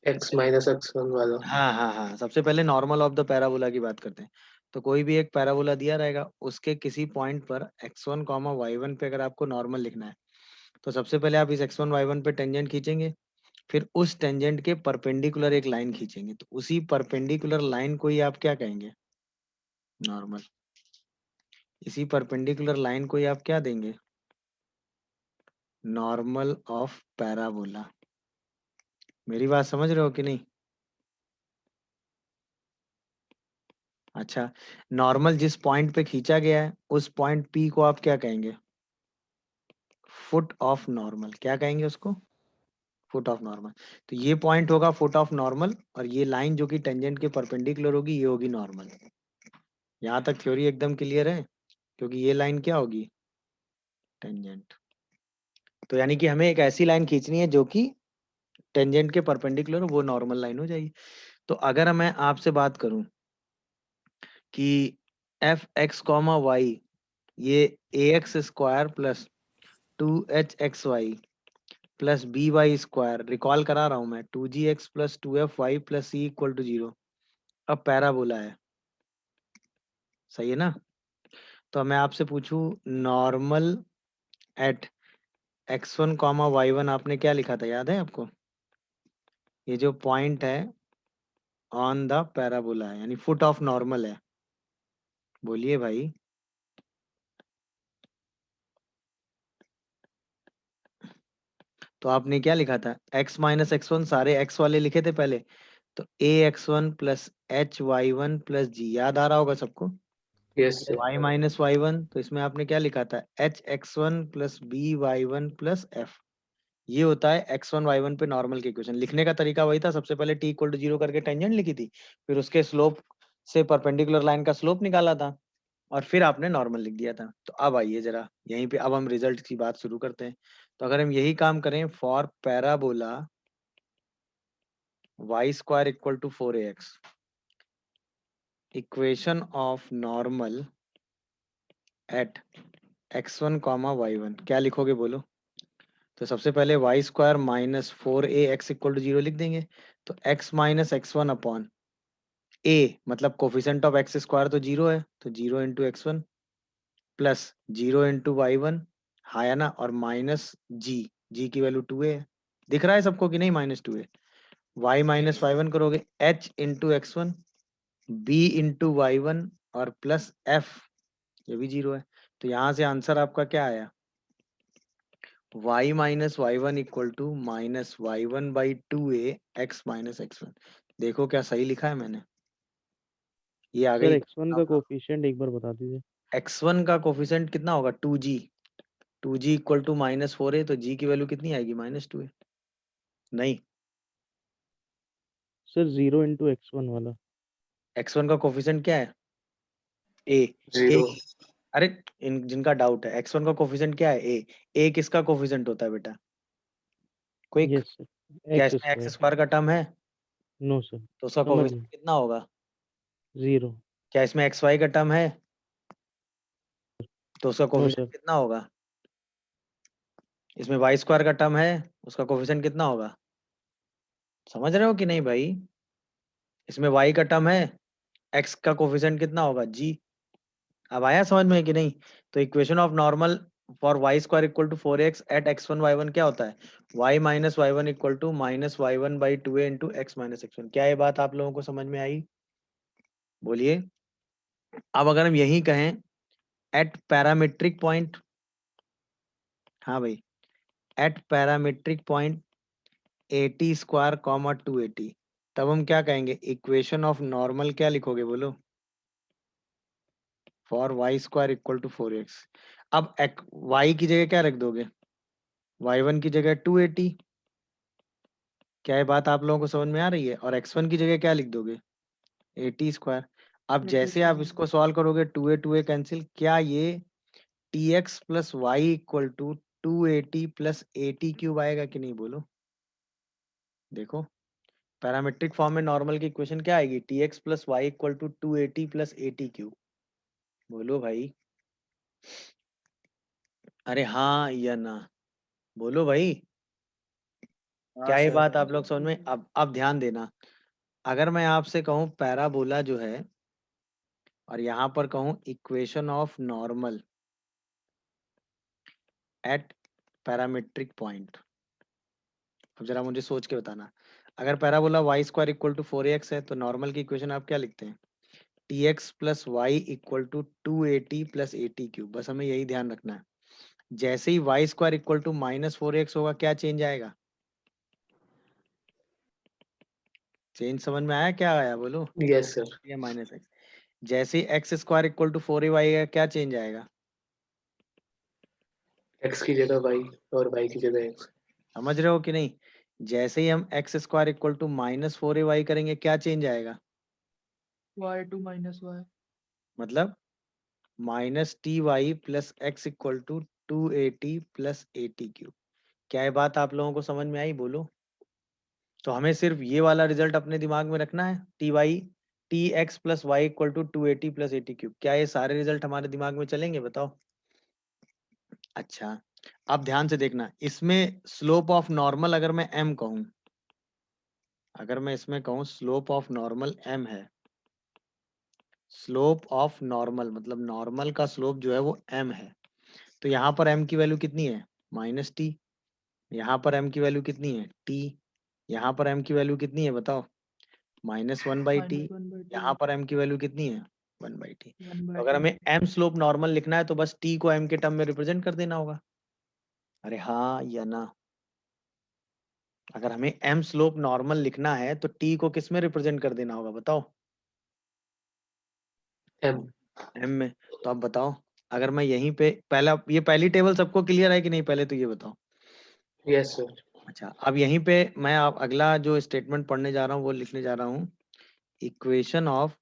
X minus x one वाला। हाँ हाँ हाँ, सबसे पहले नॉर्मल ऑफ द पैराबोला की बात करते हैं। तो कोई भी एक पैराबोला दिया रहेगा, उसके किसी पॉइंट पर x1 कॉमा y1 पे अगर आपको नॉर्मल लिखना है, तो सबसे पहले आप इस x1 y1 पे टेंजेंट खींचेंगे, फिर उस टेंजेंट के परपेंडिकुलर एक लाइन खींचेंगे, तो उसी परपेंडिकुलर लाइन को ही आप क्या कहेंगे? नॉर्मल। इसी परपेंडिकुलर लाइन को ही आप क्या देंगे? Normal of parabola. मेरी बात समझ रहे हो कि नहीं? अच्छा, नॉर्मल जिस पॉइंट पे खींचा गया है, उस पॉइंट P को आप क्या कहेंगे? Foot of normal. क्या कहेंगे उसको? Foot of normal. तो ये पॉइंट होगा फुट ऑफ नॉर्मल, और ये लाइन जो कि टेंजेंट के परपेंडिकुलर होगी, ये होगी नॉर्मल। यहाँ तक थ्योरी एकदम क्लियर है, क्योंकि ये लाइन क्या होगी? टेंजेंट। तो यानी कि हमें एक ऐसी लाइन खींचनी है जो कि टेंजेंट के परपेंडिकुलर हो, वो नॉर्मल लाइन हो जाएगी। तो अगर मैं आपसे बात करूं कि एफ एक्स कॉमा वाई, ये a x square plus 2h(xy) plus b y square, recall करा रहा हूं मैं, 2gx plus 2fy plus c equal to 0, अब पैराबोला है, सही है ना? तो मैं आपसे पूछूं, normal at x1 comma y1 आपने क्या लिखा था, याद है आपको? ये जो पॉइंट है ऑन द पैराबोला है, यानी फुट ऑफ नॉर्मल है। बोलिए भाई। तो आपने क्या लिखा था? x माइनस x1, सारे x वाले लिखे थे पहले, तो a x1 plus h y1 plus g, याद आ रहा होगा सबको? Yes sir. y minus y1, तो इसमें आपने क्या लिखा था? h x1 plus b y1 plus f। ये होता है x1 y1 पे नॉर्मल की इक्वेशन। लिखने का तरीका वही था, सबसे पहले t इक्वल टू 0 करके टेंजेंट लिखी थी, फिर उसके स्लोप से परपेंडिकुलर लाइन का स्लोप निकाला था, और फिर आपने नॉर्मल लिख दिया था। तो अब आइए जरा यहीं पे, अब हम रिजल्ट की बात शुरू करते हैं। तो अगर हम यही काम करें for parabola y square equal to 4ax, equation of normal at x1 comma y1, क्या लिखोगे बोलो? तो सबसे पहले y square minus 4ax equal to 0 लिख देंगे। तो x minus x1 upon a, मतलब कोफिशिएंट ऑफ एक्स स्क्वायर तो 0 है, तो 0 into x1 plus 0 into y one, हाँ या ना, और माइनस जी की वैल्यू 2a है। दिख रहा है सबको कि नहीं? -2a। y minus y one करोगे h into x1, b into y one, और प्लस f, ये भी 0 है। तो यहाँ से आंसर आपका क्या आया? y minus y one equal to minus y one by 2a x minus x1। देखो क्या सही लिखा है मैंने? ये आ सर गई। x1 का कोफिशिएंट एक बार बता दीजिए। x1 का कोफिशिएंट कितना होगा? 2g। 2g equal to -4a, तो g की वैल्यू कितनी आएगी? -2a। नहीं, सर 0 इंटू x1 वाला। x1 का कोफिशिएंट क्या है? a। a, zero. अरे इन जिनका डाउट है, x1 का कोफिशिएंट क्या है? a किसका कोफिशिएंट होता है बेटा? क्विक। यस सर, क्या एक्स इसमें एक्स स्क्वायर। स्क्वायर का टर्म है? No sir. तो उसका समझ गए। कोफिशिएंट कितना होगा? 0। क्या इसमें एक्स वाई का टर्म है? तो उसका नो कोफिशिएंट सर। कितना होगा? इसमें वाई स्क्वायर का टर्म है, उसका कोफिशिएंट कितना होगा? समझ रहे हो कि नहीं भाई? इसमें y का टर्म है, x का कोफिशिएंट कितना होगा? g। अब आया समझ में कि नहीं? तो equation of normal for y square equal to 4x at x1 y1 क्या होता है? y minus y one equal to minus y one by 2a into x minus x1। क्या ये बात आप लोगों को समझ में आई? बोलिए। अब अगर हम यही कहें एट पैरामीट्रिक पॉइंट, हाँ भाई, at parametric point 80 square comma 280, तब हम क्या कहेंगे? इक्वेशन ऑफ नॉर्मल क्या लिखोगे बोलो? For y square equal to 4x। अब वाई की जगह क्या रख दोगे? y1 की जगह 280। क्या ये बात आप लोगों को समझ में आ रही है? और x1 की जगह क्या लिख दोगे? 80 स्क्वायर। अब जैसे आप इसको सॉल्व करोगे, 2a कैंसिल, क्या ये tx plus y equal to 280 plus 80 cube आएगा कि नहीं बोलो? देखो, पैरामेट्रिक फॉर्म में नॉर्मल की इक्वेशन क्या आएगी? tx plus y equal to 280 plus 80 cube. बोलो भाई। अरे हाँ या ना, बोलो भाई। क्या ये सर। बात आप लोग समझ में? अब ध्यान देना, अगर मैं आपसे कहूं पैराबोला जो है और यहाँ पर कहूं equation of normal at parametric point, अब जरा मुझे सोच के बताना, अगर parabola y square equal to 4ax है तो नॉर्मल की इक्वेशन आप क्या लिखते हैं? tx plus y equal to 2at plus a t cube. बस हमें यही ध्यान रखना है। जैसे ही y square equal to -4x होगा, क्या चेंज आएगा? चेंज समझ में आया? क्या आया बोलो? Yes sir. या -x। जैसे ही x square equal to 4ay है, क्या चेंज आएगा? एक्स की जगह वाई और वाई की जगह एक्स। समझ रहे हो कि नहीं? जैसे ही हम x square equal to -4ay करेंगे, क्या चेंज आएगा? y2 - y मतलब -ty plus x equal to 2at plus a t cube. क्या ये बात आप लोगों को समझ में आई? बोलो। तो हमें सिर्फ ये वाला रिजल्ट अपने दिमाग में रखना है, t x plus y equal to 2at plus a t cube. क्या ये सारे रिजल्ट हमारे दिमाग में चलेंगे? बताओ। अच्छा, अब ध्यान से देखना, इसमें स्लोप ऑफ नॉर्मल अगर मैं m कहूं, अगर मैं इसमें कहूं स्लोप ऑफ नॉर्मल m है, स्लोप ऑफ नॉर्मल मतलब नॉर्मल का स्लोप जो है वो m है, तो यहाँ पर m की वैल्यू कितनी है? -t। यहाँ पर m की वैल्यू कितनी है? t। यहाँ पर m की वैल्यू कितनी है बताओ? -1/t। यहाँ पर m की वैल्यू कितनी है? 1/t। तो अगर हमें m स्लोप नॉर्मल लिखना है तो बस t को m के टर्म में रिप्रेजेंट कर देना होगा। अरे हाँ या ना? अगर हमें m स्लोप नॉर्मल लिखना है तो t को किस में रिप्रेजेंट कर देना होगा बताओ? एम। m में। तो अब बताओ, अगर मैं यहीं पे पहला, ये पहली टेबल सबको क्लियर है कि नहीं? पहले तो ये बताओ। Yes sir. अच्छा, अब यहीं पे मैं आप अगला जो स्टेटमेंट पढ़ने जा रहा हूँ वो लिखने जा रहा हूँ, equation of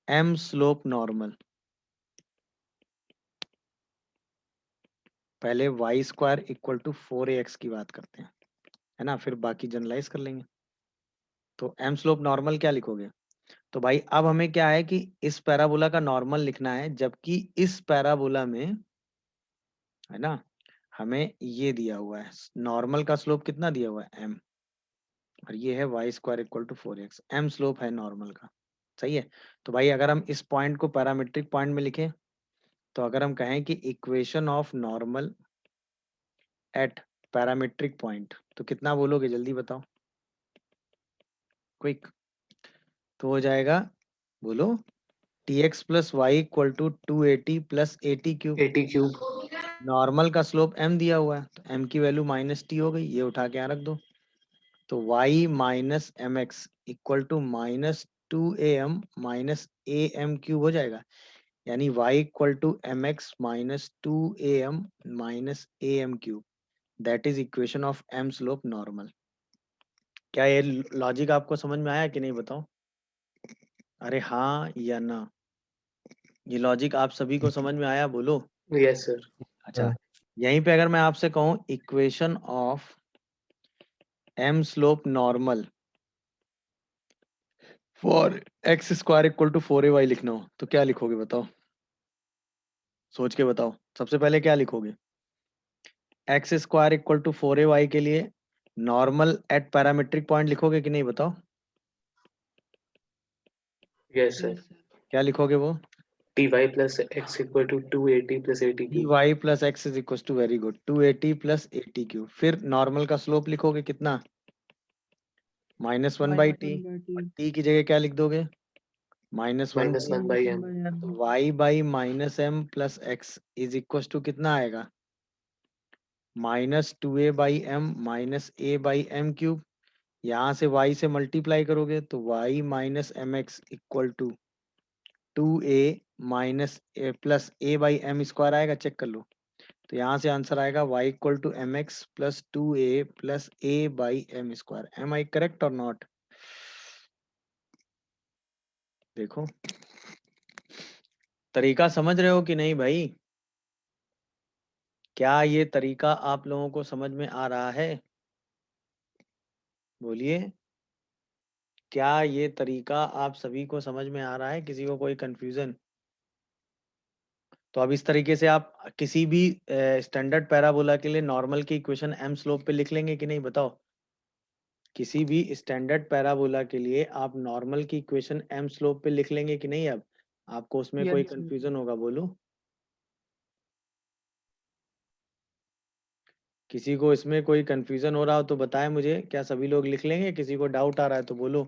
m slope normal. पहले y square equal to 4ax की बात करते हैं, है ना, फिर बाकी जनरलाइज कर लेंगे। तो m स्लोप नॉर्मल क्या लिखोगे? तो भाई अब हमें क्या है कि इस पैराबोला का नॉर्मल लिखना है, जबकि इस पैराबोला में, है ना, हमें ये दिया हुआ है, नॉर्मल का स्लोप कितना दिया हुआ है? m, और ये है y square equal to 4x। m slope है नॉर्मल का, सही है। तो भाई अगर हम इस पॉइंट को पैरामीट्रिक पॉइंट में लिखें, तो अगर हम कहें कि equation of normal at parametric point, तो कितना बोलोगे? जल्दी बताओ, क्विक। तो हो जाएगा, बोलो, tx plus y equal to 2at plus a t cube. 80 cube. Normal का स्लोप m दिया हुआ है, तो m की वैल्यू -t हो गई, ये उठा के यहाँ रख दो। तो y minus m x equal to -2am minus am cube हो जाएगा, यानी y equal to m x minus 2am minus am cube. That is equation of m slope normal. क्या ये लॉजिक आपको समझ में आया कि नहीं? बताओ। अरे हाँ या ना? ये लॉजिक आप सभी को समझ में आया? बोलो। Yes sir. अच्छा, हाँ। यहीं पे अगर मैं आपसे कहूं equation of m slope normal for x square equal to 4ay लिखना हो, तो क्या लिखोगे बताओ? सोच के बताओ, सबसे पहले क्या लिखोगे? x square equal to 4ay के लिए नॉर्मल एट पैरामीट्रिक पॉइंट लिखोगे कि नहीं? बताओ, यस सर। क्या लिखोगे वो? T y plus x equal to 280 plus 80 dy cube. Plus x is equal to, very good, 280 plus a t cube. फिर नॉर्मल का स्लोप लिखोगे कितना? -1/t। और t की जगह क्या लिख दोगे? -1। -1 बाई एम। तो y by minus m plus x is equal to कितना आएगा? -2a by m minus a by m cube. यहाँ से y से मल्टीप्लाई करोगे तो y minus m x equal to 2a minus a plus a by m square आएगा, check कर लो। तो यहाँ से आंसर आएगा y equal to m x plus 2a plus a by m square. M I correct और not? देखो, तरीका समझ रहे हो कि नहीं भाई? क्या ये तरीका आप लोगों को समझ में आ रहा है? बोलिए, क्या ये तरीका आप सभी को समझ में आ रहा है? किसी को कोई कंफ्यूजन? तो अब इस तरीके से आप किसी भी स्टैंडर्ड पैराबोला के लिए नॉर्मल की इक्वेशन एम स्लोप पे लिख लेंगे कि नहीं, बताओ? किसी भी स्टैंडर्ड पैराबोला के लिए आप नॉर्मल की इक्वेशन एम स्लोप पे लिख लेंगे कि नहीं? अब आपको उसमें कोई Yes, sir. कंफ्यूजन होगा, बोलो? किसी को इसमें कोई कंफ्यूजन हो रहा हो तो बताएं मुझे। क्या सभी लोग लिख लेंगे? किसी को डाउट आ रहा है तो बोलो,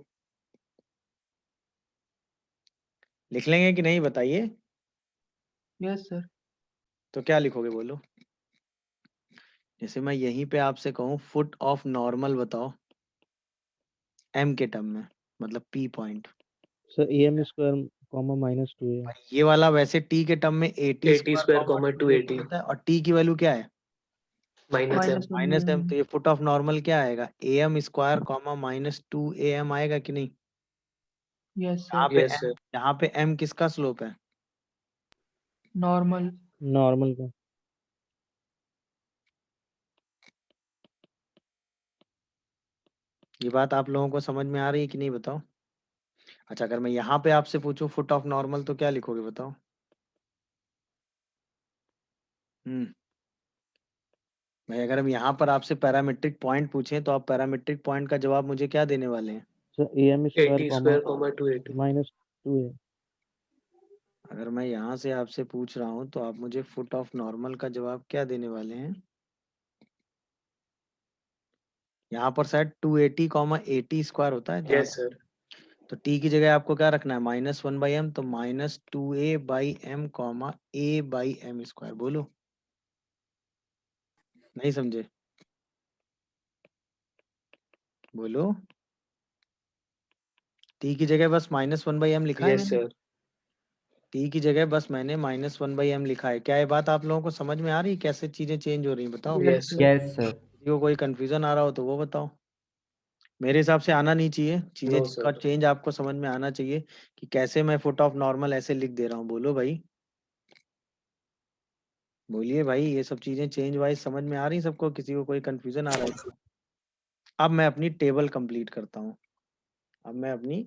लिख लेंगे कि नहीं, बताइए? Yes, sir. तो क्या लिखोगे, बोलो? जैसे मैं यहीं पे आपसे कहूँ फुट ऑफ नॉर्मल बताओ एम के टर्म में, मतलब P point. Sir AM square comma -2A। ये वाला वैसे टी के टर्म में 80 80 स्क्वायर कॉमा 280 होता है, और टी की वैल्यू क्या है? Minus m Minus one minus m. mm. तो ये फुट ऑफ नॉर्मल क्या आएगा? AM स्क्वायर कॉमा -2AM आएगा कि नहीं? Yes, यहाँ sir. पे यस m, सर यहाँ पे m किसका स्लोप है? Normal. नॉर्मल का। ये बात आप लोगों को समझ में आ रही है कि नहीं, बताओ? अच्छा, अगर मैं यहाँ पे आपसे पूछूं फुट ऑफ नॉर्मल तो क्या लिखोगे, बताओ? भाई अगर हम यहाँ पर आपसे पैरामीट्रिक पॉइंट पूछें तो आप पैरामीट्रिक पॉइंट का जवाब मुझे क्या देने वाले हैं? Sir AM square 80 comma square comma 280 -2A। अगर मैं यहाँ से आपसे पूछ रहा हूँ तो आप मुझे फुट ऑफ नॉर्मल का जवाब क्या देने वाले हैं? यहाँ पर शायद 280 कॉमा 80 स्क्वायर होता है जहाँ यस सर तो टी की जगह आपको क्या रखना है? -1/m, तो -2a/m कॉमा a/m स्क्वायर। बोलो, नहीं समझे? बोलो। टी की जगह बस -1/m लिखा है यस मैंने। सर टी की जगह बस मैंने -1/m लिखा है। क्या ये बात आप लोगों को समझ में आ रही है कैसे चीजें चेंज हो रही हैं, बताओ? Yes, yes sir. Sir yes sir. किसी को कोई कंफ्यूजन आ रहा हो तो वो बताओ। मेरे हिसाब से आना नहीं चाहिए, चीजें नो का सर चेंज आपको समझ में आना चाहिए कि कैसे मैं फुट ऑफ नॉर्मल ऐसे लिख दे रहा हूँ। बोलो भाई, बोलिए भाई, ये सब चीजें चेंज वाइज समझ में आ रही सबको? किसी को कोई कंफ्यूजन आ रहा है? अब मैं अपनी टेबल कंप्लीट करता हूँ। अब मैं अपनी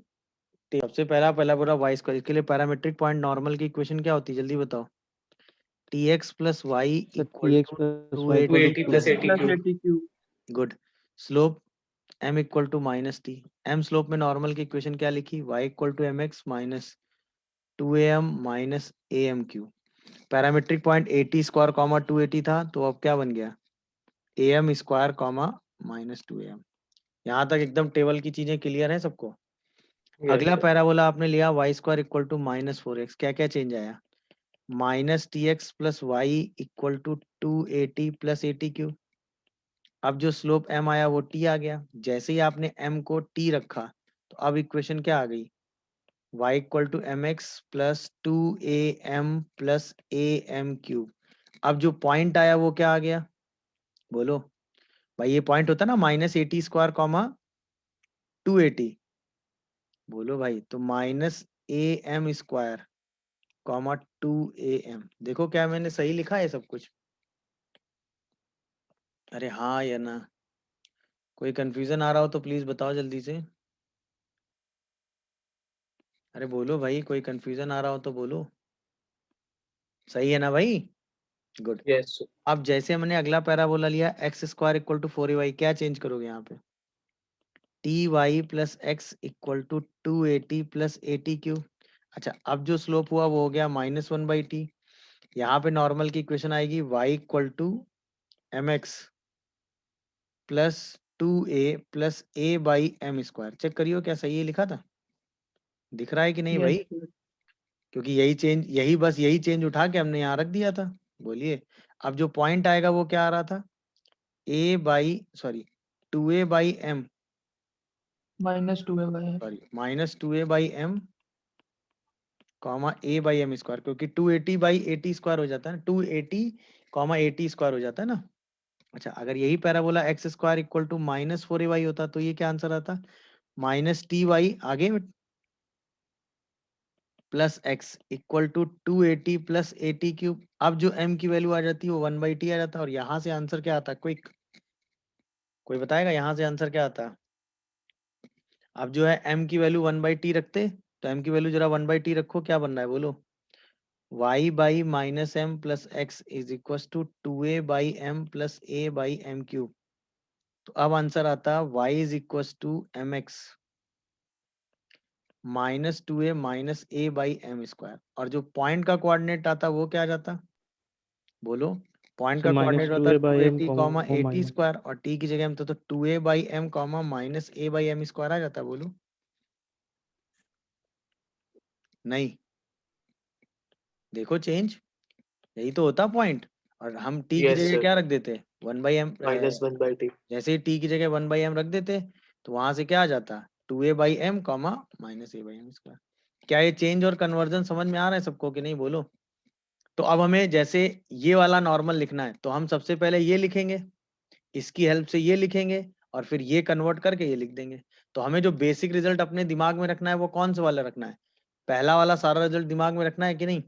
सबसे पहला पूरा वाई स्क्वायर, इसके लिए पैरामीट्रिक पॉइंट नॉर्मल की इक्वेशन क्या होती है, जल्दी बताओ? tx plus y sir equal TX to + to Y = 280 2। Plus 80 Plus cube 80 cube. Good. Slope m equal to -t। m slope में नॉर्मल की इक्वेशन क्या लिखी? y equal to mx minus 2am minus am cube. Parametric point 80 square comma 280 था, तो अब क्या बन गया? am square comma -2am। यहाँ तक एकदम टेबल की चीजें क्लियर है सबको? यस अगला सर पैराबोला आपने लिया y square equal to -4x। क्या क्या चेंज आया? -tx plus y equal to 280 plus 80 cube. अब जो स्लोप m आया वो t आ गया। जैसे ही आपने m को t रखा तो अब इक्वेशन क्या आ गई? y equal to mx plus 2am plus am cube. अब जो पॉइंट आया वो क्या आ गया? बोलो भाई, ये पॉइंट होता ना -80 स्क्वायर कॉमा 280। बोलो भाई, तो -am स्क्वायर कॉमा 2am। देखो क्या मैंने सही लिखा है सब कुछ? अरे हाँ या ना? कोई कंफ्यूजन आ रहा हो तो प्लीज बताओ जल्दी से। अरे बोलो भाई, कोई कंफ्यूजन आ रहा हो तो बोलो। सही है ना भाई? गुड। यस अब जैसे हमने अगला पैराबोला लिया x square equal to 4ay, क्या चेंज करोगे यहाँ पे? ty plus x equal to 280 plus 80 cube. अच्छा, अब जो स्लोप हुआ वो हो गया -1/t। यहाँ पे नॉर्मल की इक्वेशन आएगी y equal to mx plus 2a plus a/m square. Check करियो क्या सही है लिखा था? दिख रहा है कि नहीं Yes, भाई? sir. क्योंकि यही चेंज उठा के हमने यहाँ रख दिया था। बोलिए, अब जो पॉइंट आएगा वो क्या आ रहा था? 2a/m, -2 sorry -2a/m comma a/m square, क्योंकि 280/80 स्क्वायर हो जाता है ना, 280 कॉमा 80 स्क्वायर हो जाता है ना। अच्छा, अगर यही parabola x square equal to -4ay होता तो ये क्या आंसर आता? -ty आगे plus x equal to 280 plus 80 cube. अब जो m की वैल्यू आ जाती है वो 1/t आ जाता है, और यहाँ से आंसर क्या आता है? क्विक, कोई बताएगा यहाँ से आंसर क्या आता? अब जो है m की वैल्यू 1/t रखते, तो m की वैल्यू जरा 1/t रखो, क्या बन रहा है बोलो? y by minus m plus x is equal to 2a by m plus a by m cube. तो अब आंसर आता y is equal to m x minus 2a minus a by m square. और जो point का coordinate आता वो क्या आ जाता, बोलो। पॉइंट सर का माइनस कोऑर्डिनेट टू होता a by m 280 comma comma 80 minus square, और t की जगह में तो 2a by m comma minus a by m square आ जाता, बोलो। नहीं, देखो चेंज, यही तो होता पॉइंट। और हम t की Yes, जगह sir. क्या रख देते, 1 by M. Minus 1 by t. जैसे ही t की जगह 1 बाई एम रख देते तो वहां से क्या आ जाता, 2a by m comma minus a by m square. क्या ये चेंज और कन्वर्जन समझ में आ रहा है सबको कि नहीं, बोलो। तो अब हमें जैसे ये वाला नॉर्मल लिखना है तो हम सबसे पहले ये लिखेंगे, इसकी हेल्प से ये लिखेंगे, और फिर ये कन्वर्ट करके ये लिख देंगे। तो हमें जो बेसिक रिजल्ट अपने दिमाग में रखना है वो कौन सा वाला रखना है, पहला वाला सारा रिजल्ट दिमाग में रखना है कि नहीं।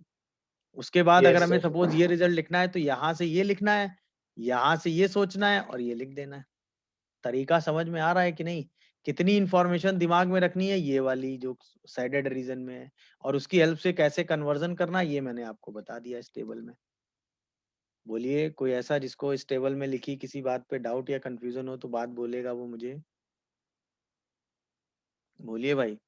उसके बाद अगर Yes, हमें sir. सपोज ये रिजल्ट लिखना है तो यहाँ से ये लिखना है, यहाँ से ये सोचना है और ये लिख देना है। तरीका समझ में आ रहा है कि नहीं, कितनी इंफॉर्मेशन दिमाग में रखनी है ये वाली जो साइडेड रीजन में है, और उसकी हेल्प से कैसे कन्वर्जन करना है ये मैंने आपको बता दिया इस टेबल में। बोलिए, कोई ऐसा जिसको इस टेबल में लिखी किसी बात पे डाउट या कंफ्यूजन हो तो बात बोलेगा वो मुझे, बोलिए भाई।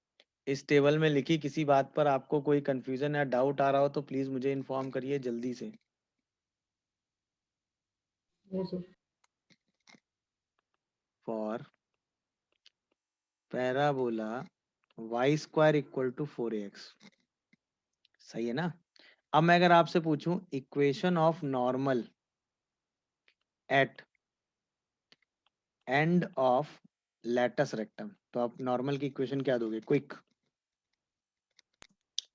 इस टेबल में लिखी किसी बात पर आपको कोई कंफ्यूजन या डाउट आ रहा हो तो प्लीज मुझे इन्फॉर्म करिए जल्दी से। For parabola y square equal to 4ax, सही है ना। अब मैं अगर आपसे पूछूं equation of normal at end of latus rectum, तो आप नॉर्मल की इक्वेशन क्या दोगे, quick.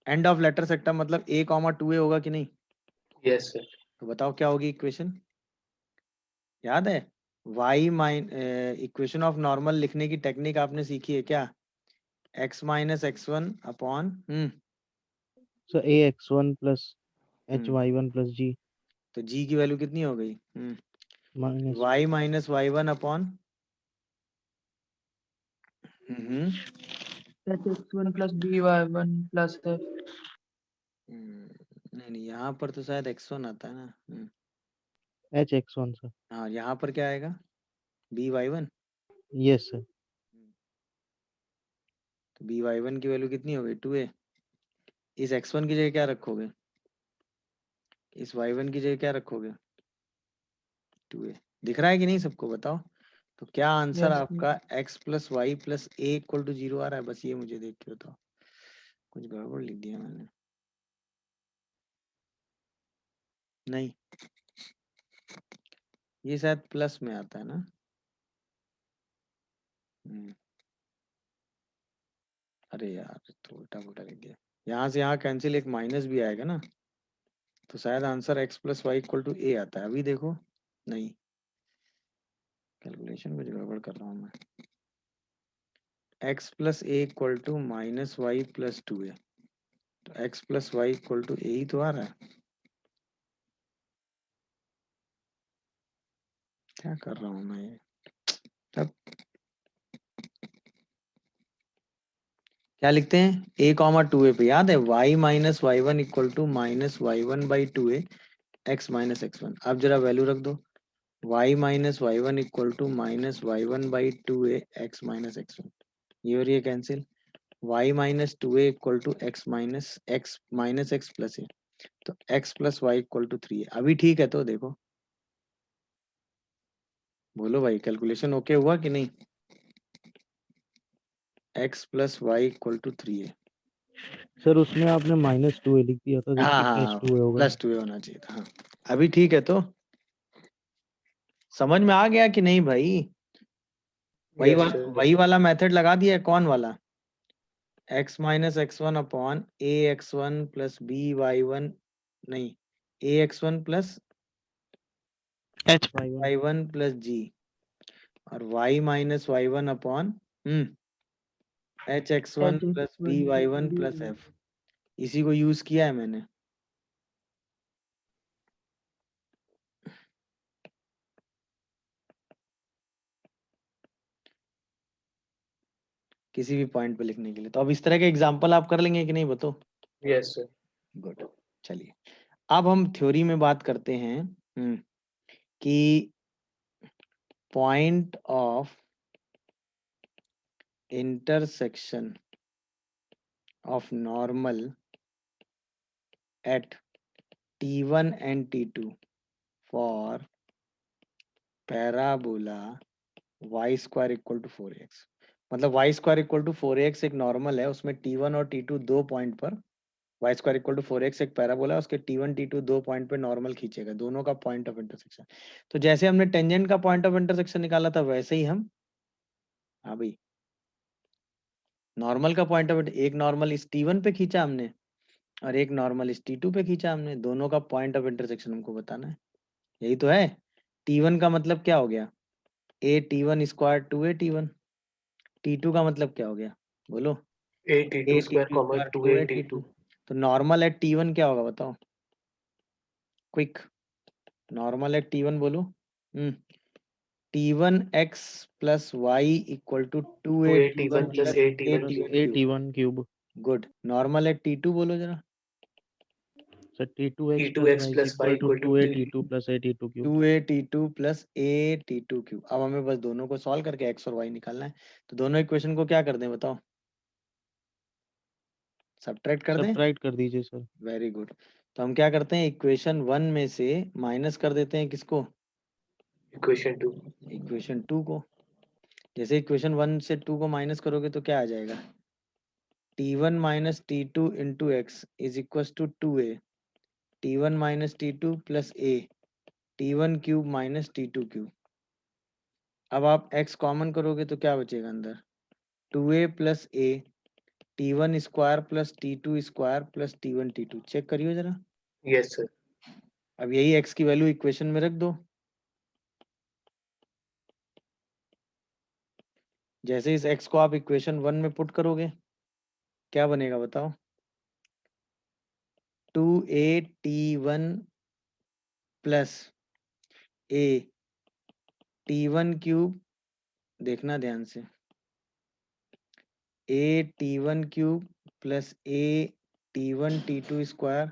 End of latus rectum मतलब a कॉमा 2a होगा कि नहीं, Yes, sir. तो बताओ क्या होगी इक्वेशन, याद है। y माइन इक्वेशन ऑफ नॉर्मल लिखने की टेक्निक आपने सीखी है क्या, x minus x one upon sir a x one plus h hmm y one plus g तो g की वैल्यू कितनी हो गई, minus y minus y one upon hx1 plus by1 plus f. नहीं नहीं, यहाँ पर तो शायद x1 आता है ना। H x one sir. हाँ, यहाँ पर क्या आएगा, b y one. Yes sir. तो बी वाई वन की वैल्यू कितनी हो गई, 2a। इस x1 की जगह क्या रखोगे, इस y1 की जगह क्या रखोगे, 2a। दिख रहा है कि नहीं सबको, बताओ। तो क्या आंसर Yes, आपका x plus y plus a equal to 0 आ रहा है, बस ये मुझे देख के बताओ। कुछ गड़बड़ लिख दिया मैंने, नहीं, ये शायद प्लस में आता है ना। अरे यार, तो उल्टा पुल्टा लिख दिया। यहाँ से यहाँ कैंसिल, एक माइनस भी आएगा ना, तो शायद answer x plus y equal to a आता है। अभी देखो, नहीं, कैलकुलेशन कुछ गड़बड़ कर रहा हूँ मैं। x plus a equal to minus y plus 2a, तो x plus y equal to a ही तो आ रहा है। क्या कर रहा हूँ मैं ये, तब क्या लिखते हैं, a कॉमा 2a पे याद है, y minus y one equal to minus y one by 2a x minus x one. अब जरा वैल्यू रख दो, y minus y one equal to minus y one by 2a x minus x one. ये और ये cancel, y minus 2a equal to x minus x plus a, तो x plus y equal to 3a। अभी ठीक है तो देखो, बोलो भाई, कैलकुलेशन ओके हुआ कि नहीं, x plus y equal to 3a। Sir उसमें आपने माइनस टू ए लिख दिया था, हाँ जबकि प्लस हाँ, टू ए होगा। प्लस 2a होना चाहिए था। हाँ, अभी ठीक है तो, समझ में आ गया कि नहीं भाई। Yes, sir. वही वाला मेथड लगा दिया है, कौन वाला, x minus x one upon a x one plus b y one, नहीं, a x one plus h y one y one plus g, और y minus y one upon h x one plus b hx1 y plus one plus by1. F. इसी को use किया है मैंने। किसी भी point पे लिखने के लिए, तो अब इस तरह के एग्जांपल आप कर लेंगे कि नहीं, बताओ। Yes, sir. गुड। चलिए अब हम थ्योरी में बात करते हैं कि point of intersection of normal at T1 and T2 for parabola y square equal to 4x। मतलब y square equal to 4x एक नॉर्मल है, उसमें T1 और T2 दो पॉइंट पर y square equal to 4x एक पैराबोला है, उसके T1 T2 दो पॉइंट पे नॉर्मल खींचेगा, दोनों का पॉइंट ऑफ इंटरसेक्शन। तो जैसे हमने टेंजेंट का पॉइंट ऑफ इंटरसेक्शन निकाला था वैसे ही हम, हाँ भाई, नॉर्मल का पॉइंट ऑफ, एक नॉर्मल इस T1 पे खींचा हमने और एक नॉर्मल इस T2 पे खींचा हमने, दोनों का पॉइंट ऑफ इंटरसेक्शन हमको बताना है। यही तो है। T1 का मतलब क्या हो गया, ए T1 square 2A T1। T2 का मतलब क्या हो गया, बोलो, A A T2 square T2 comma square 2A 2A T2 T2। तो नॉर्मल एट T1 क्या होगा बताओ, क्विक, नॉर्मल एट T1 बोलो। T1 x plus y equal to 2A 2A T1 T1 plus plus A a T1 plus cube a T1 T1 cube. Good. Normal at T2 बोलो जरा, sir T2x plus T2x y is plus y equal to equal to 2a 2. T2 plus a T2 cube. 2A T2 plus A T2 cube. अब हमें बस दोनों को solve करके x और y निकालना है। तो दोनों इक्वेशन को क्या कर दें बताओ, सब्ट्रैक्ट कर दें। सब्ट्रैक्ट कर दीजिए सर। Very good. तो हम क्या करते हैं, इक्वेशन 1 में से माइनस कर देते हैं किसको, Equation 2. इक्वेशन 2 को। जैसे इक्वेशन 1 से 2 को माइनस करोगे तो क्या आ जाएगा, T1 minus T2 into x is equal to 2A T1 minus T2 plus a T1 cube minus T2 cube. अब आप x कॉमन करोगे तो क्या बचेगा अंदर, 2A plus a T1 square plus T2 square plus T1 T2। Check करियो जरा। Yes, sir. अब यही x की वैल्यू इक्वेशन में रख दो। जैसे इस x को आप इक्वेशन 1 में पुट करोगे क्या बनेगा बताओ, 2A T1 plus a T1 cube, देखना ध्यान से, a T1 cube plus a T1 T2 square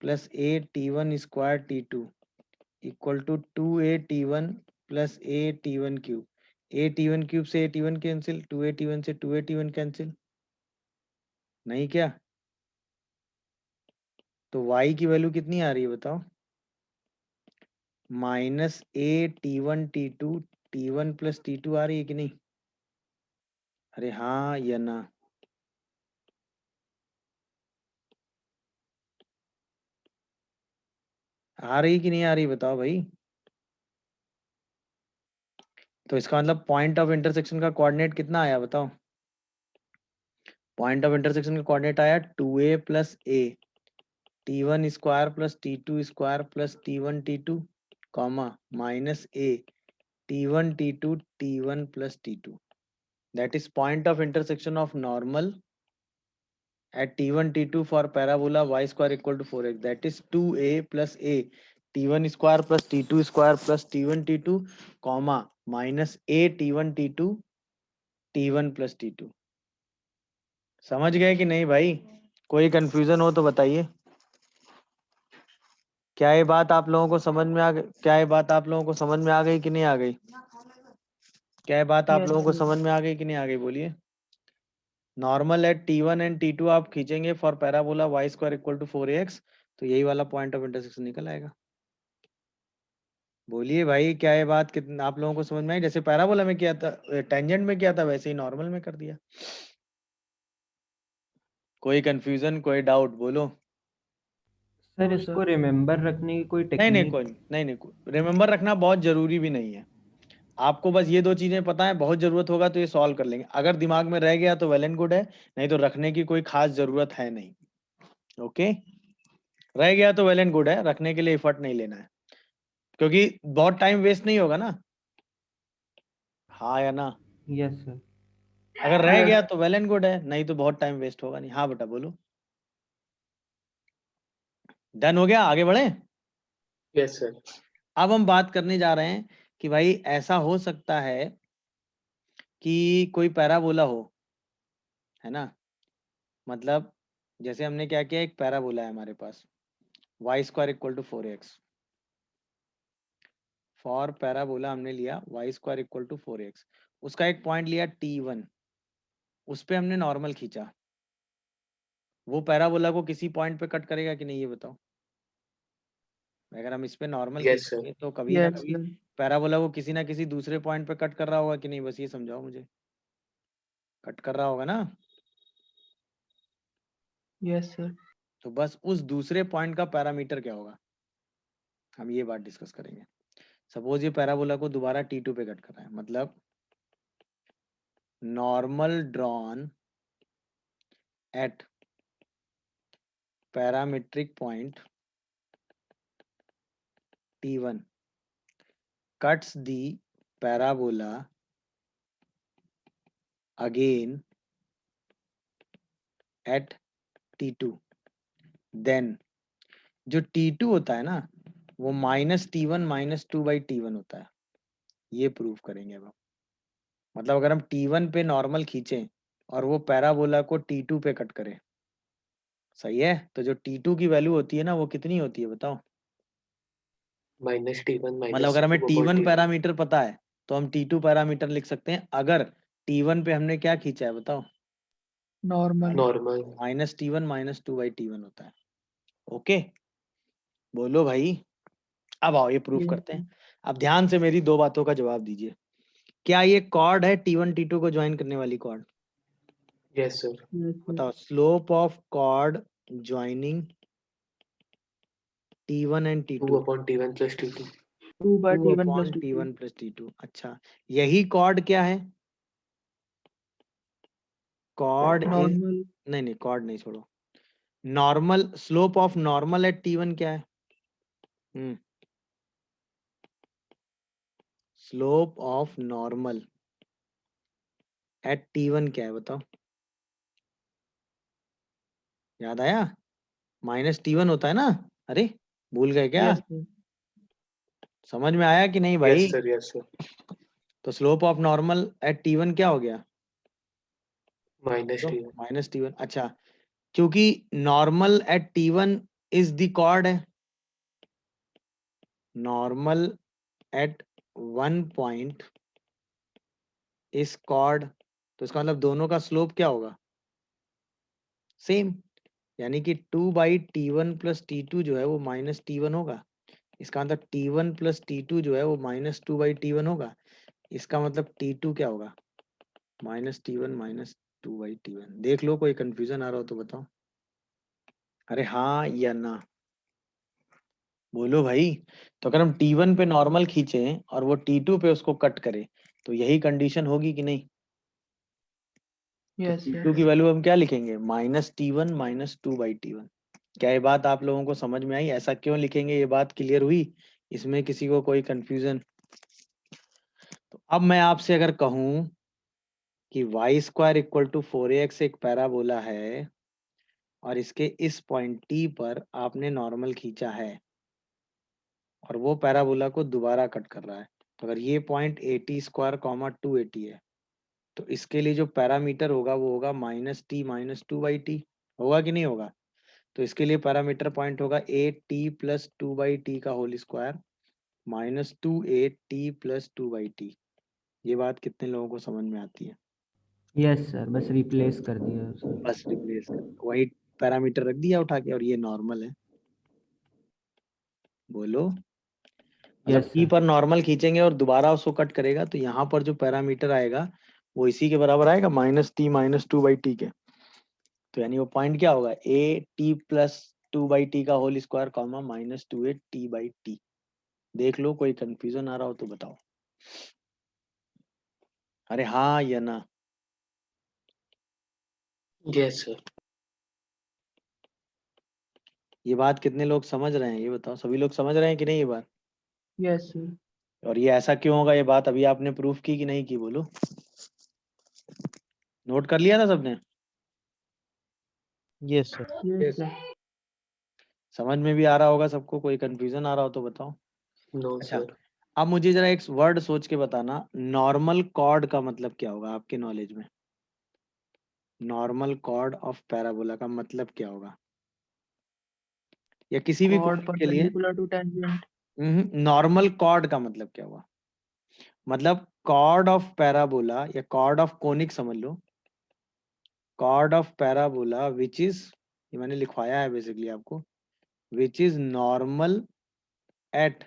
plus a T1 square T2 equal to 2A T1 plus a T1 cube. A T1 cube से a T1 cancel, 2A T1 से 2A T1 cancel, नहीं क्या? तो y की value कितनी आ रही है बताओ, माइनस ए T1 T2 T1 plus T2 आ रही है कि नहीं? अरे हाँ या ना? आ रही कि नहीं आ रही बताओ भाई। तो इसका मतलब पॉइंट ऑफ इंटरसेक्शन का कोऑर्डिनेट कितना आया बताओ, पॉइंट ऑफ इंटरसेक्शन का कोऑर्डिनेट आया 2A plus a T1 square plus T2 square plus T1 T2 comma minus A T1 T2 T1 plus T2। That is point of intersection of normal at T1 T2 for parabola y square equal to 4x, that is 2A plus a T1 square plus T2 square plus T1 T2 comma minus a T1 T2 T1 plus T2। समझ गए कि नहीं भाई? कोई confusion हो तो बताइए। क्या ये बात आप लोगों को समझ में आ गई, क्या ये बात आप लोगों को समझ में आ गई कि नहीं आ गई? क्या ये बात आप Yes, लोगों को sir. समझ में आ गई कि नहीं आ गई, बोलिए। Normal at T1 and T2 आप खींचेंगे for parabola y square equal to 4ax, तो यही वाला पॉइंट ऑफ इंटरसेक्शन निकल आएगा। बोलिए भाई, क्या ये बात कितना आप लोगों को समझ में आई? जैसे पैराबोला में किया था, टेंजेंट में किया था, वैसे ही नॉर्मल में कर दिया। कोई कंफ्यूजन, कोई डाउट बोलो। सर इसको रिमेम्बर रखने की कोई नहीं नहीं टेक्निक? कोई नहीं, रिमेम्बर रखना बहुत जरूरी भी नहीं है। आपको बस ये दो चीजें पता है, बहुत जरूरत होगा तो ये सॉल्व कर लेंगे। अगर दिमाग में रह गया तो वेल एंड गुड है, नहीं तो रखने की कोई खास जरूरत है नहीं। ओके, रह गया तो वेल एंड गुड है, रखने के लिए एफर्ट नहीं लेना है, क्योंकि बहुत टाइम वेस्ट नहीं होगा ना। हाँ या ना? Yes sir. अगर रह गया तो वेल एंड गुड है, नहीं तो बहुत टाइम वेस्ट होगा नहीं। हाँ बेटा बोलो। डन हो गया, आगे बढ़े। Yes, sir. अब हम बात करने जा रहे हैं कि भाई ऐसा हो सकता है कि कोई पैराबोला हो, है ना। मतलब जैसे हमने क्या किया, एक पैराबोला है हमारे पास, y square equal to 4x। For parabola हमने लिया Y square equal to 4x, उसका एक पॉइंट लिया t1, उस पे हमने नॉर्मल खींचा, वो पैराबोला को किसी पॉइंट पे कट करेगा कि नहीं ये बताओ। अगर हम इस पे नॉर्मल Yes, sir. खींचेंगे तो कभी ना Yes, कभी sir. पैराबोला को किसी ना किसी दूसरे पॉइंट पे कट कर रहा होगा कि नहीं, बस ये समझाओ मुझे। कट कर रहा होगा ना, Yes, sir. तो बस उस दूसरे पॉइंट का पैरामीटर क्या होगा, हम ये बात डिस्कस करेंगे। सपोज ये पैराबोला को दोबारा T2 पे कट कर रहा है, मतलब normal drawn at parametric point T1 cuts the parabola again at T2, then जो T2 होता है ना वो -T1 -2/T1 होता है, ये प्रूव करेंगे अब हम। मतलब अगर हम T1 पे नॉर्मल खींचें और वो पैराबोला को T2 पे कट करें, सही है, तो जो T2 की वैल्यू होती है ना वो कितनी होती है बताओ। Minus T1 मतलब minus अगर हमें 2 upon T1 T2. पैरामीटर पता है तो हम T2 पैरामीटर लिख सकते हैं, अगर T1 पे हमने क्या खींचा है बताओ, Normal. Normal. -T1 -2/T1 होता है। ओके, बोलो भाई, अब आओ ये प्रूफ Yes, करते sir. हैं। अब ध्यान से मेरी दो बातों का जवाब दीजिए। क्या ये कॉर्ड है T1 T2 को ज्वाइन करने वाली chord? Yes, sir. Yes, sir. बताओ, slope of chord joining T1 and 2 T2, upon T1 plus T2. 2 by 2 T1 upon plus T2. T1 plus T2। अच्छा, यही कॉर्ड क्या है? Chord is, Normal. नहीं chord नहीं, छोड़ो। Normal, slope of normal at T1 क्या है? Slope of normal at T1 क्या है बताओ, याद आया? -T1 होता है ना, अरे भूल गए क्या? Yes, sir. समझ में आया कि नहीं भाई? Yes, sir. Yes, sir. तो slope of normal at T1 क्या हो गया? Minus तो T1. -T1। अच्छा, क्योंकि normal at T1 is the chord है, normal at one point is chord, तो इसका मतलब दोनों का स्लोप क्या होगा, सेम। यानी कि 2/T1 प्लस T2 जो है वो -T1 होगा, इसका मतलब T1 प्लस T2 जो है वो -2/T1 होगा, इसका मतलब T2 क्या होगा, -T1 -2/T1। देख लो, कोई कंफ्यूजन आ रहा हो तो बताओ, अरे हाँ या ना, बोलो भाई। तो अगर हम T1 पे नॉर्मल खींचे और वो T2 पे उसको कट करे तो यही कंडीशन होगी कि नहीं? तो Yes, sir. T2 की वैल्यू हम क्या लिखेंगे, -T1 -2/T1। क्या ये बात आप लोगों को समझ में आई? ऐसा क्यों लिखेंगे, ये बात क्लियर हुई? इसमें किसी को कोई कंफ्यूजन? तो अब मैं आपसे अगर कहूं कि Y square equal to 4ax एक पैराबोला है और इसके इस पॉइंट T पर आपने नॉर्मल खींचा है और वो पैराबोला को दोबारा कट कर रहा है, तो अगर ये पॉइंट 80 स्क्वायर कॉमा 280 है तो इसके लिए जो पैरामीटर होगा वो होगा -T -2/T, होगा कि नहीं होगा? तो इसके लिए पैरामीटर पॉइंट होगा 8T प्लस 2/T का whole square -2 8T plus 2/T। ये बात कितने लोगों को समझ में आती है? यस सर, बस रिप्लेस कर दिया उसे। बस रिप्लेस कर, वही पैरामीटर रख दिया उठा के, और ये नॉर्मल है। बोलो, मतलब यस T सर। पर नॉर्मल खींचेंगे और दोबारा उसको कट करेगा तो यहाँ पर जो पैरामीटर आएगा वो इसी के बराबर आएगा -T -2/T के। तो यानी वो पॉइंट क्या होगा, AT प्लस 2/T का होल स्क्वायर कॉमा -2 8T/T। देख लो, कोई कंफ्यूजन आ रहा हो तो बताओ, अरे हाँ या ना? Yes, sir. ये बात कितने लोग समझ रहे हैं ये बताओ, सभी लोग समझ रहे हैं कि नहीं ये बात? Yes, sir. और ये ऐसा क्यों होगा, ये बात अभी आपने प्रूफ की कि नहीं की, बोलो। नोट कर लिया था सबने? Yes, sir. Yes, sir. समझ में भी आ रहा होगा सबको? कोई कंफ्यूजन आ रहा हो तो बताओ। No, अच्छा, sir. अब मुझे जरा एक वर्ड सोच के बताना, नॉर्मल कॉर्ड का मतलब क्या होगा आपके नॉलेज में? नॉर्मल कॉर्ड ऑफ पैराबोला का मतलब क्या होगा? या किसी भी Chord पॉइंट के लिए। perpendicular to tangent. Normal chord का मतलब क्या हुआ? मतलब कॉर्ड ऑफ पैराबोला या कॉर्ड ऑफ कोनिक समझ लो, chord of parabola which is, ये मैंने लिखवाया है बेसिकली आपको, which is normal at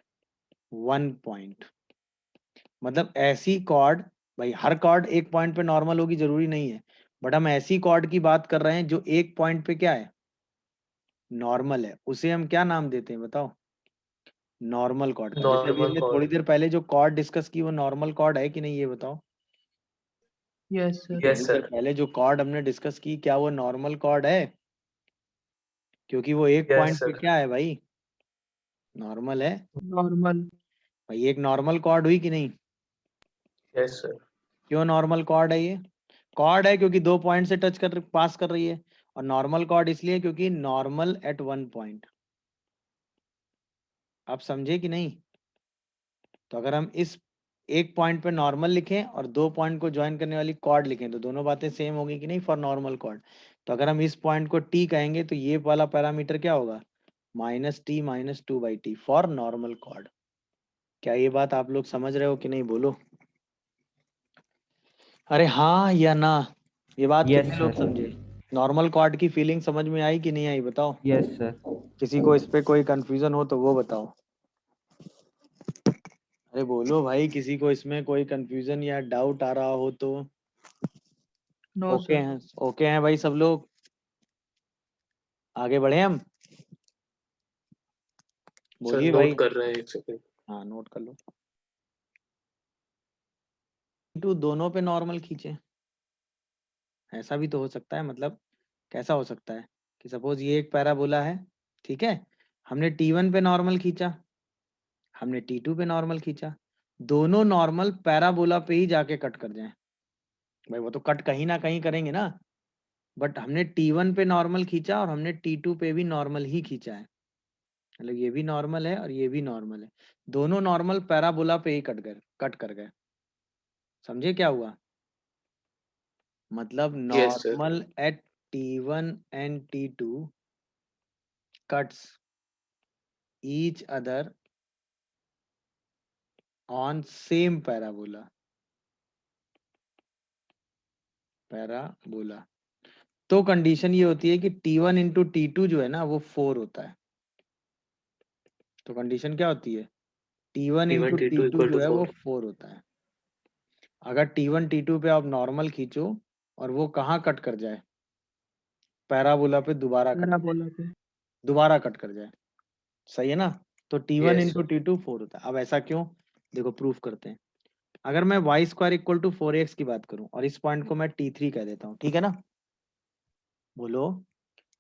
one point. मतलब ऐसी कॉर्ड, भाई हर कॉर्ड एक पॉइंट पे नॉर्मल होगी जरूरी नहीं है, बट हम ऐसी कॉर्ड की बात कर रहे हैं जो एक पॉइंट पे क्या है, नॉर्मल है, उसे हम क्या नाम देते हैं बताओ? नॉर्मल कॉर्ड का। जैसे अभी नॉर्मल हमने थोड़ी कॉर्ड। देर पहले जो कॉर्ड डिस्कस की वो नॉर्मल कॉर्ड है कि नहीं, ये बताओ? Yes, sir. यस थोड़ी देर सर। पहले जो कॉर्ड हमने डिस्कस की, क्या वो नॉर्मल कॉर्ड है? क्योंकि वो एक यस पॉइंट पे सर। क्या है भाई, नॉर्मल है। Normal. भाई एक नॉर्मल कॉर्ड हुई कि नहीं? Yes sir. क्यों नॉर्मल कॉर्ड है? ये कॉर्ड है क्योंकि दो पॉइंट से टच कर पास कर रही है, और नॉर्मल कॉर्ड इसलिए क्योंकि नॉर्मल एट वन पॉइंट। आप समझे कि नहीं? तो अगर हम इस एक पॉइंट पे नॉर्मल लिखें और दो पॉइंट को ज्वाइन करने वाली कॉर्ड लिखें तो दोनों बातें सेम होगी कि नहीं फॉर नॉर्मल कॉर्ड। तो अगर हम इस पॉइंट को टी कहेंगे तो ये वाला पैरामीटर क्या होगा, -t-2/t फॉर नॉर्मल कॉर्ड। क्या ये बात आप लोग समझ रहे हो कि नहीं, बोलो अरे हाँ या ना। ये बात यस कितने लोग सर। समझे? नॉर्मल कॉर्ड की फीलिंग समझ में आई कि नहीं आई, बताओ? Yes sir. किसी को इस पे कोई कंफ्यूजन हो तो वो बताओ। अरे बोलो भाई, किसी को इसमें कोई कंफ्यूजन या डाउट आ रहा हो तो? No, okay sir. हैं, ओके हैं भाई सब लोग, आगे बढ़े हम। सर बोलिए भाई। नोट कर रहे हैं, एक सेकंड। हाँ नोट कर लो। टू दोनों पे नॉर्मल खींचे, ऐसा भी तो हो सकता है। मतलब कैसा हो सकता है कि सपोज ये एक पैराबोला है, ठीक है, हमने T1 पे नॉर्मल खींचा, हमने T2 पे नॉर्मल खींचा, दोनों नॉर्मल पैराबोला पे ही जाके कट कर जाएं। भाई वो तो कट कहीं ना कहीं करेंगे ना, बट हमने T1 पे नॉर्मल खींचा और हमने T2 पे भी नॉर्मल ही खींचा है, मतलब ये भी नॉर्मल है और ये भी नॉर्मल है, दोनों नॉर्मल पैराबोला पे ही कट कर गए। समझे क्या हुआ? मतलब yes sir. Normal at T1 and T2 cuts each other on same parabola. तो कंडीशन ये होती है कि T1 इंटू T2 जो है ना वो 4 होता है। तो कंडीशन क्या होती है, T1 T1 into T2 T2 equal जो टू है वो 4। 4 होता है। अगर T1 T2 पे आप नॉर्मल खींचो और वो कहाँ कट कर जाए, पैराबोला पे Parabola पे. दोबारा कट कर जाए, सही है ना? तो T1 yes into sir. T2 4 होता है। अब ऐसा क्यों, देखो प्रूफ करते हैं। अगर मैं Y square equal to 4x की बात करूं और इस पॉइंट को मैं T3 कह देता हूं, ठीक है ना, बोलो।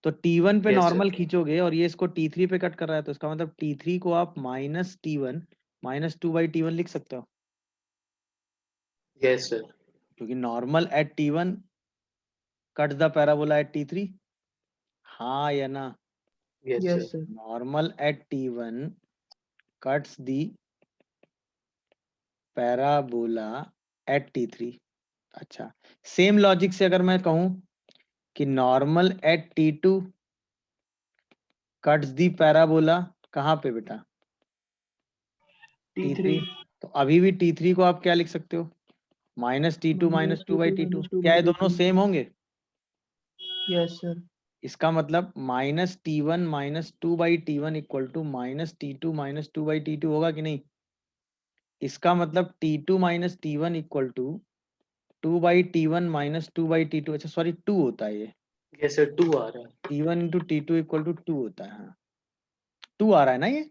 तो T1 पे यस सर। नॉर्मल खींचोगे और ये इसको T3 पे कट कर रहा है, तो इसका मतलब T3 को आप -T1 -2/T1 लिख सकते हो, यस सर। क्योंकि normal at T1 cut the parabola at T3। हाँ या ना? Yes sir. Yes, sir. Normal at T1 cuts the parabola at T3। अच्छा, सेम लॉजिक से अगर मैं कहूं कि normal at T2 cuts the parabola कहाँ पे बेटा, T3। T3. तो अभी भी T3 को आप क्या लिख सकते हो, -T2 -2/T2। क्या ये दोनों -T2. सेम होंगे? Yes, sir. इसका मतलब -T1 -2/T1 equal to -T2 -2/T2 होगा कि नहीं? इसका मतलब T2 -T1 equal to 2/T1 -2/T2, अच्छा सॉरी 2 होता है ये, यस सर 2 आ रहा है। T1 into T2 equal to 2 होता है। हाँ 2 आ रहा है ना ये।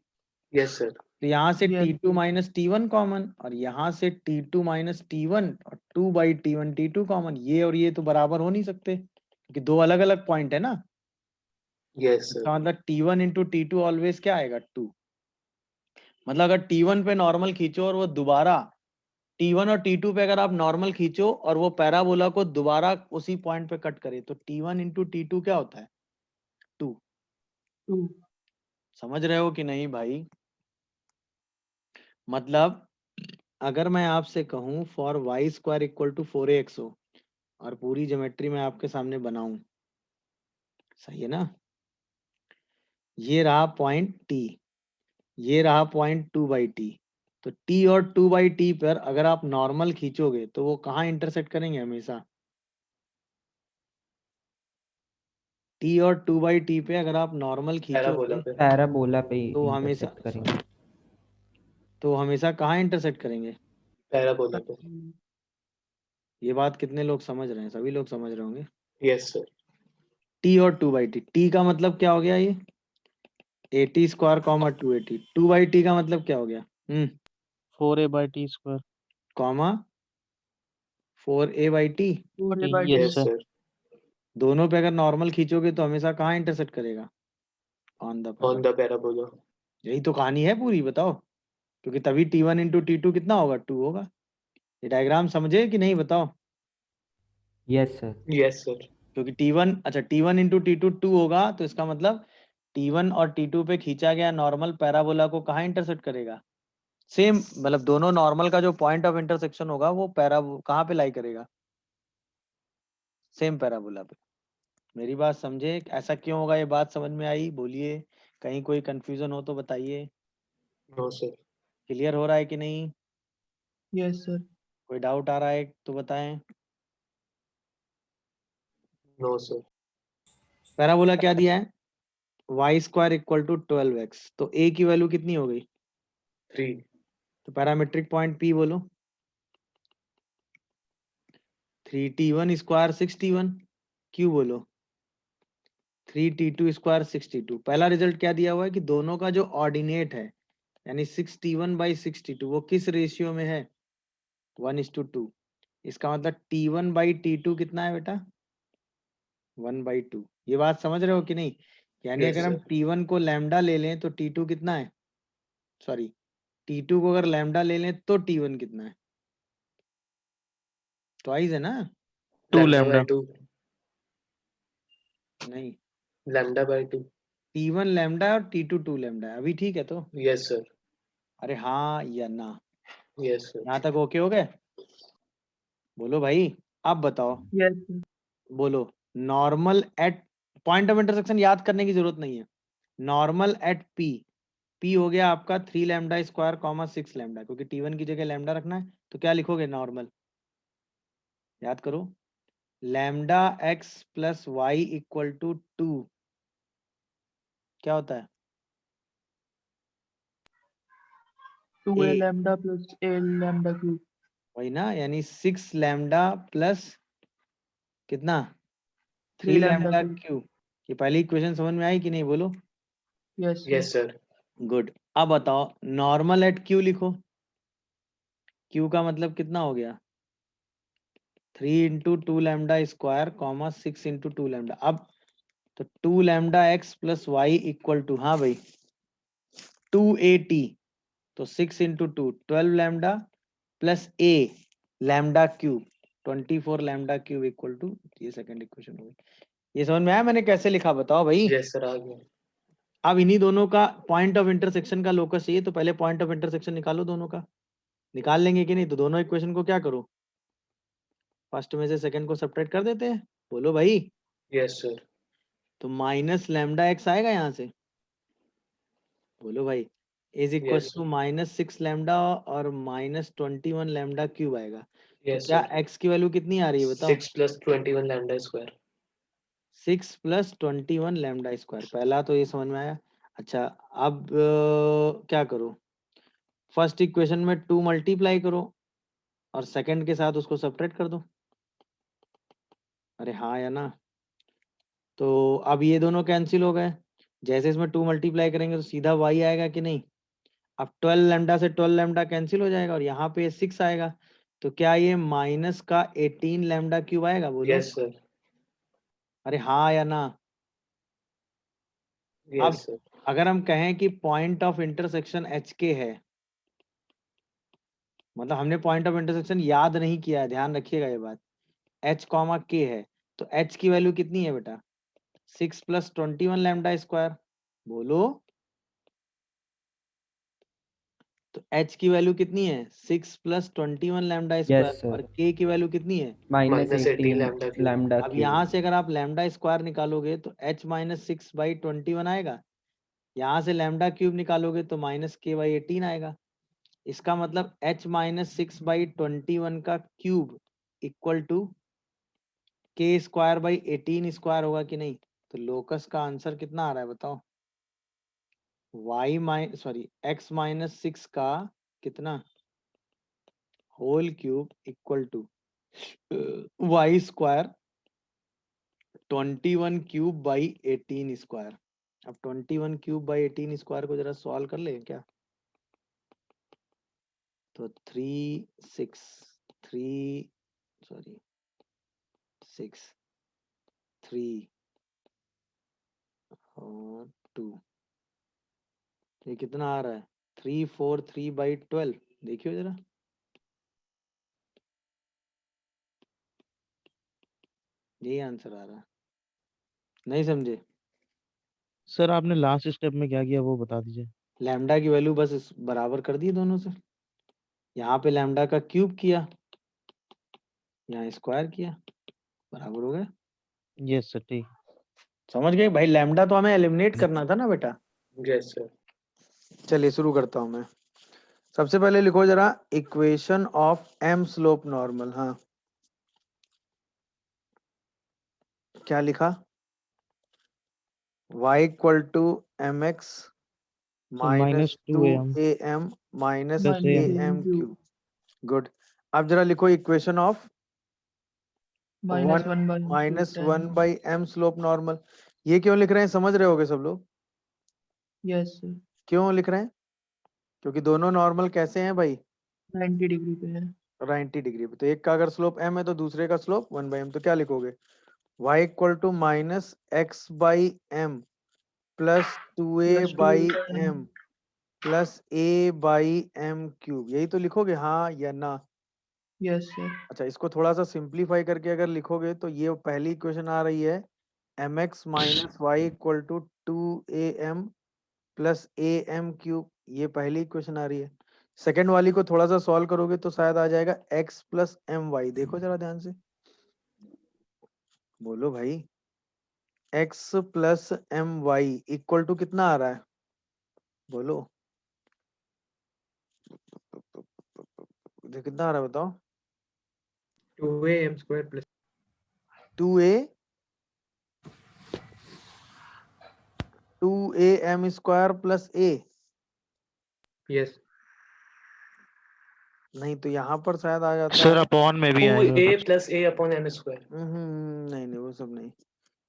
Yes sir. तो यहाँ से Yes, T2 T1 कॉमन और यहाँ से T2 T1 और 2/T1 T2 कॉमन, ये और ये तो बराबर हो नहीं सकते क्योंकि दो अलग अलग पॉइंट है ना। Yes sir. इसका मतलब T1 इंटू T2 ऑलवेज क्या आएगा, 2। मतलब अगर T1 पे नॉर्मल खींचो और वो दोबारा T1 और T2 पे अगर आप नॉर्मल खींचो और वो पैराबोला को दोबारा उसी पॉइंट पे कट करे तो T1 इंटू T2 क्या होता है, 2। 2. समझ रहे हो कि नहीं भाई? मतलब अगर मैं आपसे कहूं for y square equal to 4ax हो और पूरी ज्योमेट्री मैं आपके सामने बनाऊं, सही है ना, ये रहा पॉइंट टी, ये रहा पॉइंट 2/t। तो t और 2/t पर अगर आप नॉर्मल खींचोगे तो वो कहाँ इंटरसेक्ट करेंगे हमेशा? t और 2/t पे अगर आप नॉर्मल पैराबोला खींचोगे पे। पैराबोला पे तो हमेशा इंटरसेक्ट करेंगे। तो हमेशा कहाँ इंटरसेक्ट करेंगे? पैराबोला पे। ये बात कितने लोग समझ रहे हैं? सभी लोग समझ रहे होंगे। Yes sir. t और 2/t, t का मतलब क्या हो गया? ये 80² कॉमा 280, 2/t का मतलब क्या हो गया? 4a/t². Comma 4a/t। 4a/t। Yes, yes sir. Sir. दोनों पे अगर नॉर्मल खींचोगे तो हमेशा कहाँ इंटरसेक्ट करेगा? On the on parabola. The parabola. यही तो कहानी है पूरी, बताओ। क्योंकि तभी t1 इंटू t2 कितना होगा? 2 होगा। ये डायग्राम समझे कि नहीं, बताओ। Yes sir. Yes sir. क्योंकि t1, अच्छा t1 इंटू t2 2 होगा, तो इसका मतलब t1 और t2 पे खींचा गया नॉर्मल पैराबोला को कहाँ इंटरसेक्ट करेगा? सेम, मतलब दोनों नॉर्मल का जो पॉइंट ऑफ इंटरसेक्शन होगा वो कहाँ पे लाई करेगा? सेम पैराबोला पे। मेरी बात समझे? ऐसा क्यों होगा? ये बात समझ में आई? बोलिए। कहीं कोई कंफ्यूजन हो तो बताइए। No sir. क्लियर हो रहा है कि नहीं? Yes sir. कोई डाउट आ रहा है तो बताएं। No sir. पैराबोला क्या दिया है? y² equal to 12x। तो a की वैल्यू कितनी हो गई? 3। तो पैरामेट्रिक पॉइंट p बोलो। 3t1² 6t1। q बोलो। 3t2² 62। पहला रिजल्ट क्या दिया हुआ है कि दोनों का जो ऑर्डिनेट है, यानी 61/62, वो किस रेशियो में है? 1:2। इसका मतलब t1/t2 कितना है बेटा? 1/2। ये बात समझ रहे हो कि नहीं? यानी यस अगर हम सर। t1 को लैम्डा ले लें तो t2 कितना है? सॉरी, t2 को अगर लैम्डा ले लें तो t1 कितना है? ट्वाइस है ना? 2 लैम्डा बाय lambda. 2। नहीं, लैम्डा बाय 2। t1 लैम्डा है और t2 2 लैम्डा है। अभी ठीक है तो? Yes sir. अरे हाँ या ना? Yes sir. यहाँ तक ओके हो गए? बोलो भाई। अब बताओ, यस सर। बोलो। Normal at point of intersection याद करने की जरूरत नहीं है। नॉर्मल एट p हो गया आपका 3λ² कॉमा 6λ, क्योंकि t1 की जगह लैम्डा रखना है। तो क्या लिखोगे नॉर्मल? याद करो। Lambda x plus y equal to 2 क्या होता है? 2a a, lambda plus a lambda cube. वही ना, यानी 6λ प्लस कितना? 3 lambda लैम्डा cube. क्यूब। ये पहली इक्वेशन समझ में आई कि नहीं? बोलो। Yes sir. Yes sir. Good. अब बताओ, नॉर्मल एट q लिखो। q का मतलब कितना हो गया? 3 इंटू 2λ² कॉमा 6 इंटू 2λ। अब तो 2λx plus y equal to, हाँ भाई, 2at। तो 6 इंटू 2 12λ प्लस a lambda cube 24λ³ equal to, ये सेकंड इक्वेशन हो गई। ये समझ में आया मैंने कैसे लिखा? बताओ भाई। यस सर, आ गया। अब इन्हीं दोनों का पॉइंट ऑफ इंटरसेक्शन का लोकस चाहिए, तो पहले पॉइंट ऑफ इंटरसेक्शन निकालो दोनों का। निकाल लेंगे कि नहीं? तो दोनों इक्वेशन को क्या करो? फर्स्ट में से सेकंड को सब्ट्रैक्ट कर देते हैं। बोलो भाई। Yes sir. तो माइनस लैम्डा एक्स आएगा यहाँ से। बोलो भाई। Is equal yes to sir. -6λ और -21λ³ आएगा। तो यस क्या सर। एक्स की वैल्यू कितनी आ रही है बताओ? 6 + 21 लैम्डा स्क्वायर। 6 + 21λ²। पहला तो ये समझ में आया। अच्छा, अब क्या करो? फर्स्ट इक्वेशन में 2 मल्टीप्लाई करो और सेकंड के साथ उसको सब्ट्रैक्ट कर दो। अरे हाँ या ना? तो अब ये दोनों कैंसिल हो गए। जैसे इसमें 2 मल्टीप्लाई करेंगे तो सीधा y आएगा कि नहीं? अब 12λ से 12λ कैंसिल हो जाएगा और यहाँ पे 6 आएगा। तो क्या ये माइनस का 18λ³ आएगा? बोलो। Yes sir. अरे हाँ या ना? अब यस सर। अगर हम कहें कि पॉइंट ऑफ इंटरसेक्शन एच के है, मतलब हमने पॉइंट ऑफ इंटरसेक्शन याद नहीं किया है, ध्यान रखिएगा ये बात। एच कॉमा के है, तो एच की वैल्यू कितनी है बेटा? 6 + 21λ²। बोलो। तो h की वैल्यू कितनी है? 6 + 21λ² यस और सर। k की वैल्यू कितनी है? -18 -18 लैम्डा क्यूब। लैम्डा अब क्यूब। यहाँ से अगर आप λ² निकालोगे तो h - 6/21 आएगा। यहाँ से लैम्डा क्यूब निकालोगे तो -k/18 आएगा। इसका मतलब h - 6/21 का cube equal to k²/18 square होगा कि नहीं? तो लोकस का आंसर कितना आ रहा है बताओ? x - 6 का कितना whole cube equal to y² 21 cube by 18 square. अब 21 क्यूब बाई 18 स्क्वायर को जरा सॉल्व कर ले क्या? तो 6 3 और 2, ये कितना आ रहा है? 343/12। देखियो जरा, यही आंसर आ रहा है। नहीं समझे? सर आपने लास्ट स्टेप में क्या किया वो बता दीजिए। लैम्डा की वैल्यू बस बराबर कर दी दोनों से। यहाँ पे लैम्डा का क्यूब किया, यहाँ स्क्वायर किया, बराबर हो गया। यस सर ठीक। समझ गए भाई? लैम्डा तो हमें एलिमिनेट करना था ना बेटा। Yes sir. चलिए शुरू करता हूं मैं। सबसे पहले लिखो जरा equation of m slope normal. हाँ, क्या लिखा? y equal to m x sir minus two -2am a m minus plus a am m cube. Good. अब जरा लिखो equation of -1/2 by m slope normal. ये क्यों लिख रहे हैं समझ रहे होगे सब लोग? यस सर, क्यों लिख रहे हैं? क्योंकि दोनों नॉर्मल कैसे हैं भाई? 90 डिग्री पे है। 90 डिग्री पे। तो एक का अगर स्लोप m है तो दूसरे का स्लोप 1/m। तो क्या लिखोगे? y equal to -x/m plus 2a plus 2 by m plus a/m cube. यही तो लिखोगे, हाँ या ना? Yes sir. अच्छा, इसको थोड़ा सा सिंप्लीफाई करके अगर लिखोगे तो ये पहली इक्वेशन आ रही है mx - y equal to 2am plus am cube. ये पहली इक्वेशन आ रही है। सेकेंड वाली को थोड़ा सा सॉल्व करोगे तो शायद आ जाएगा x प्लस my। देखो जरा ध्यान से, बोलो भाई। x plus my equal to कितना आ रहा है? बोलो, कितना आ रहा है बताओ? 2am² plus 2am square plus a। Yes नहीं तो यहाँ पर शायद आ जाता सर है अपॉन में भी आएगा 2a प्लस a/m²। नहीं नहीं, वो सब नहीं।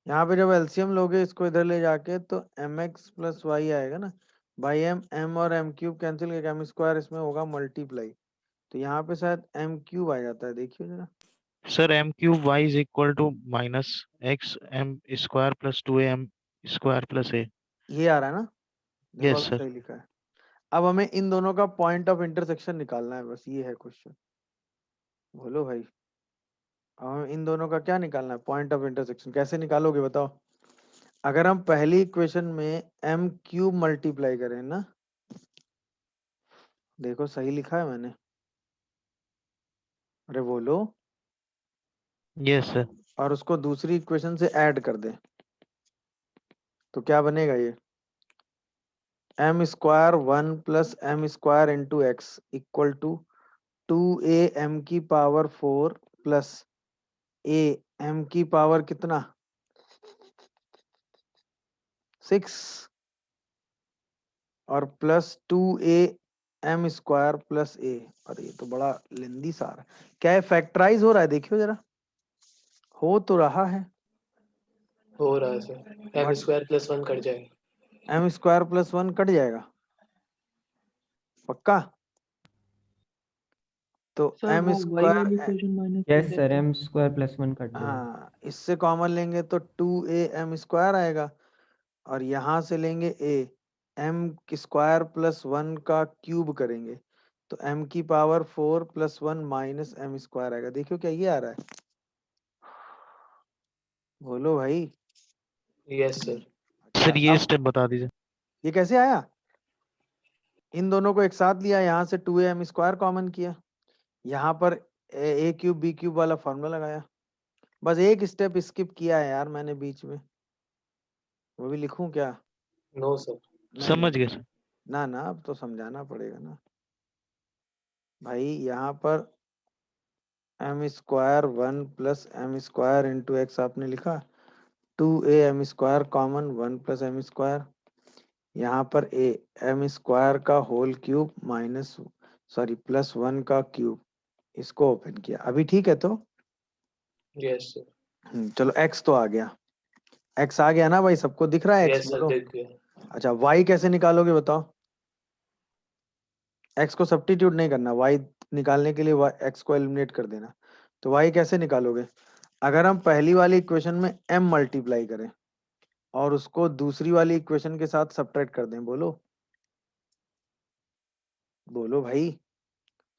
यहाँ पे जब एलसीएम लोगे इसको इधर ले जाके तो mx प्लस वाई आएगा ना, बाई m और m क्यूब कैंसिल करके m स्क्वायर इसमें होगा मल्टीप्लाई। तो यहाँ पे शायद m क्यूब आ जाता है। देखियो जरा, sir m³ y is equal to -xm² plus 2am² plus a। ये आ रहा है ना? देखो यस अभी सर। सही लिखा है। अब हमें इन दोनों का पॉइंट ऑफ इंटरसेक्शन निकालना है, बस ये है क्वेश्चन। बोलो भाई, अब हमें इन दोनों का क्या निकालना है? Point of intersection. कैसे निकालोगे बताओ? अगर हम पहली इक्वेशन में m क्यूब मल्टीप्लाई करें ना, देखो सही लिखा है मैंने? अरे बोलो। Yes sir. और उसको दूसरी इक्वेशन से ऐड कर दें तो क्या बनेगा? ये m square 1 plus m square into x equal to 2am की पावर 4 प्लस a m की पावर कितना 6 और plus 2am square plus a। और ये तो बड़ा लेंदी सा है। क्या है? फैक्टराइज हो रहा है? देखियो जरा, हो तो रहा है। हो रहा है सर। m² प्लस 1 कट जाएगा। m स्क्वायर प्लस 1 कट जाएगा पक्का? तो सर m वो वही वाली स्क्वायर, इक्वेशन माइनस कर यस सर, देते हैं। m² प्लस 1 कट जाएगा। हाँ, इससे कॉमन लेंगे तो 2am स्क्वायर आएगा और यहाँ से लेंगे a, m स्क्वायर प्लस 1 का क्यूब करेंगे तो m की power 4 plus 1 minus m square आएगा। देखियो क्या ये आ रहा है? बोलो भाई। Yes sir. अच्छा, सर ये अब स्टेप बता दीजिए। ये कैसे आया? इन दोनों को एक साथ लिया, यहाँ से 2am स्क्वायर कॉमन किया, यहाँ पर a क्यूब b क्यूब वाला फॉर्मूला लगाया। बस एक स्टेप स्किप किया है यार मैंने बीच में, वो भी लिखूं क्या? No sir. नहीं, समझ गए सर। ना ना, अब तो समझाना पड़ेगा ना भाई। यहाँ पर m square 1 plus m square into x आपने लिखा, 2a m square common 1 plus m square, यहाँ पर ए एम स्क्वायर का whole cube minus sorry plus 1 का क्यूब, इसको ओपन किया। अभी ठीक है तो यस सर। चलो एक्स तो आ गया, एक्स आ गया ना भाई, सबको दिख रहा है एक्स? यस सर, बोलो। देख गया। अच्छा वाई कैसे निकालोगे बताओ? एक्स को सब्स्टिट्यूट नहीं करना, वाई निकालने के लिए एक्स को एलिमिनेट कर देना। तो वाई कैसे निकालोगे? अगर हम पहली वाली इक्वेशन में m मल्टीप्लाई करें और उसको दूसरी वाली इक्वेशन के साथ सब्ट्रैक्ट कर दें, बोलो बोलो भाई।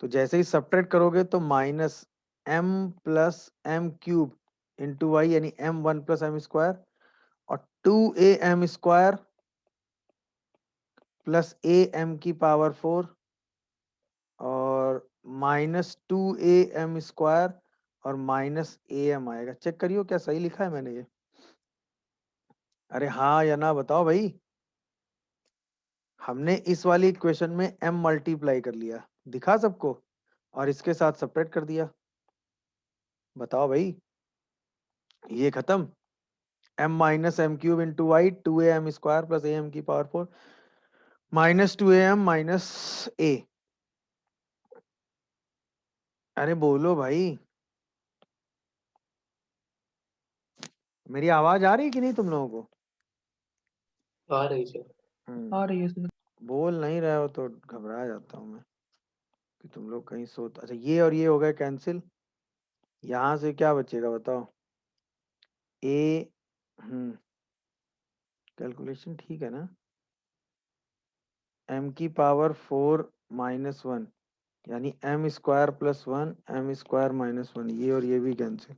तो जैसे ही सब्ट्रैक्ट करोगे तो minus m plus m cube into y, यानी m1 प्लस एम स्क्वायर, और 2a m square plus a m की पावर 4 और माइनस 2a एम स्क्वायर और माइनस ए एम आएगा। चेक करियो क्या सही लिखा है मैंने ये? अरे हाँ या ना बताओ भाई। हमने इस वाली इक्वेशन में m मल्टीप्लाई कर लिया, दिखा सबको, और इसके साथ सब्ट्रैक्ट कर दिया। बताओ भाई, ये खत्म। m minus m cube into y, 2a m square plus a m की power 4 minus 2a m minus a. अरे बोलो भाई, मेरी आवाज आ रही है कि नहीं तुम लोगों को? आ रही सर। आ रही है सर। बोल नहीं रहे हो तो घबरा जाता हूँ मैं कि तुम लोग कहीं सोता। अच्छा ये और ये हो गए कैंसिल, यहाँ से क्या बचेगा बताओ? ए कैलकुलेशन ठीक है ना? m की पावर 4 माइनस 1, यानी m square plus 1 m square minus 1, ये और ये भी कैंसिल।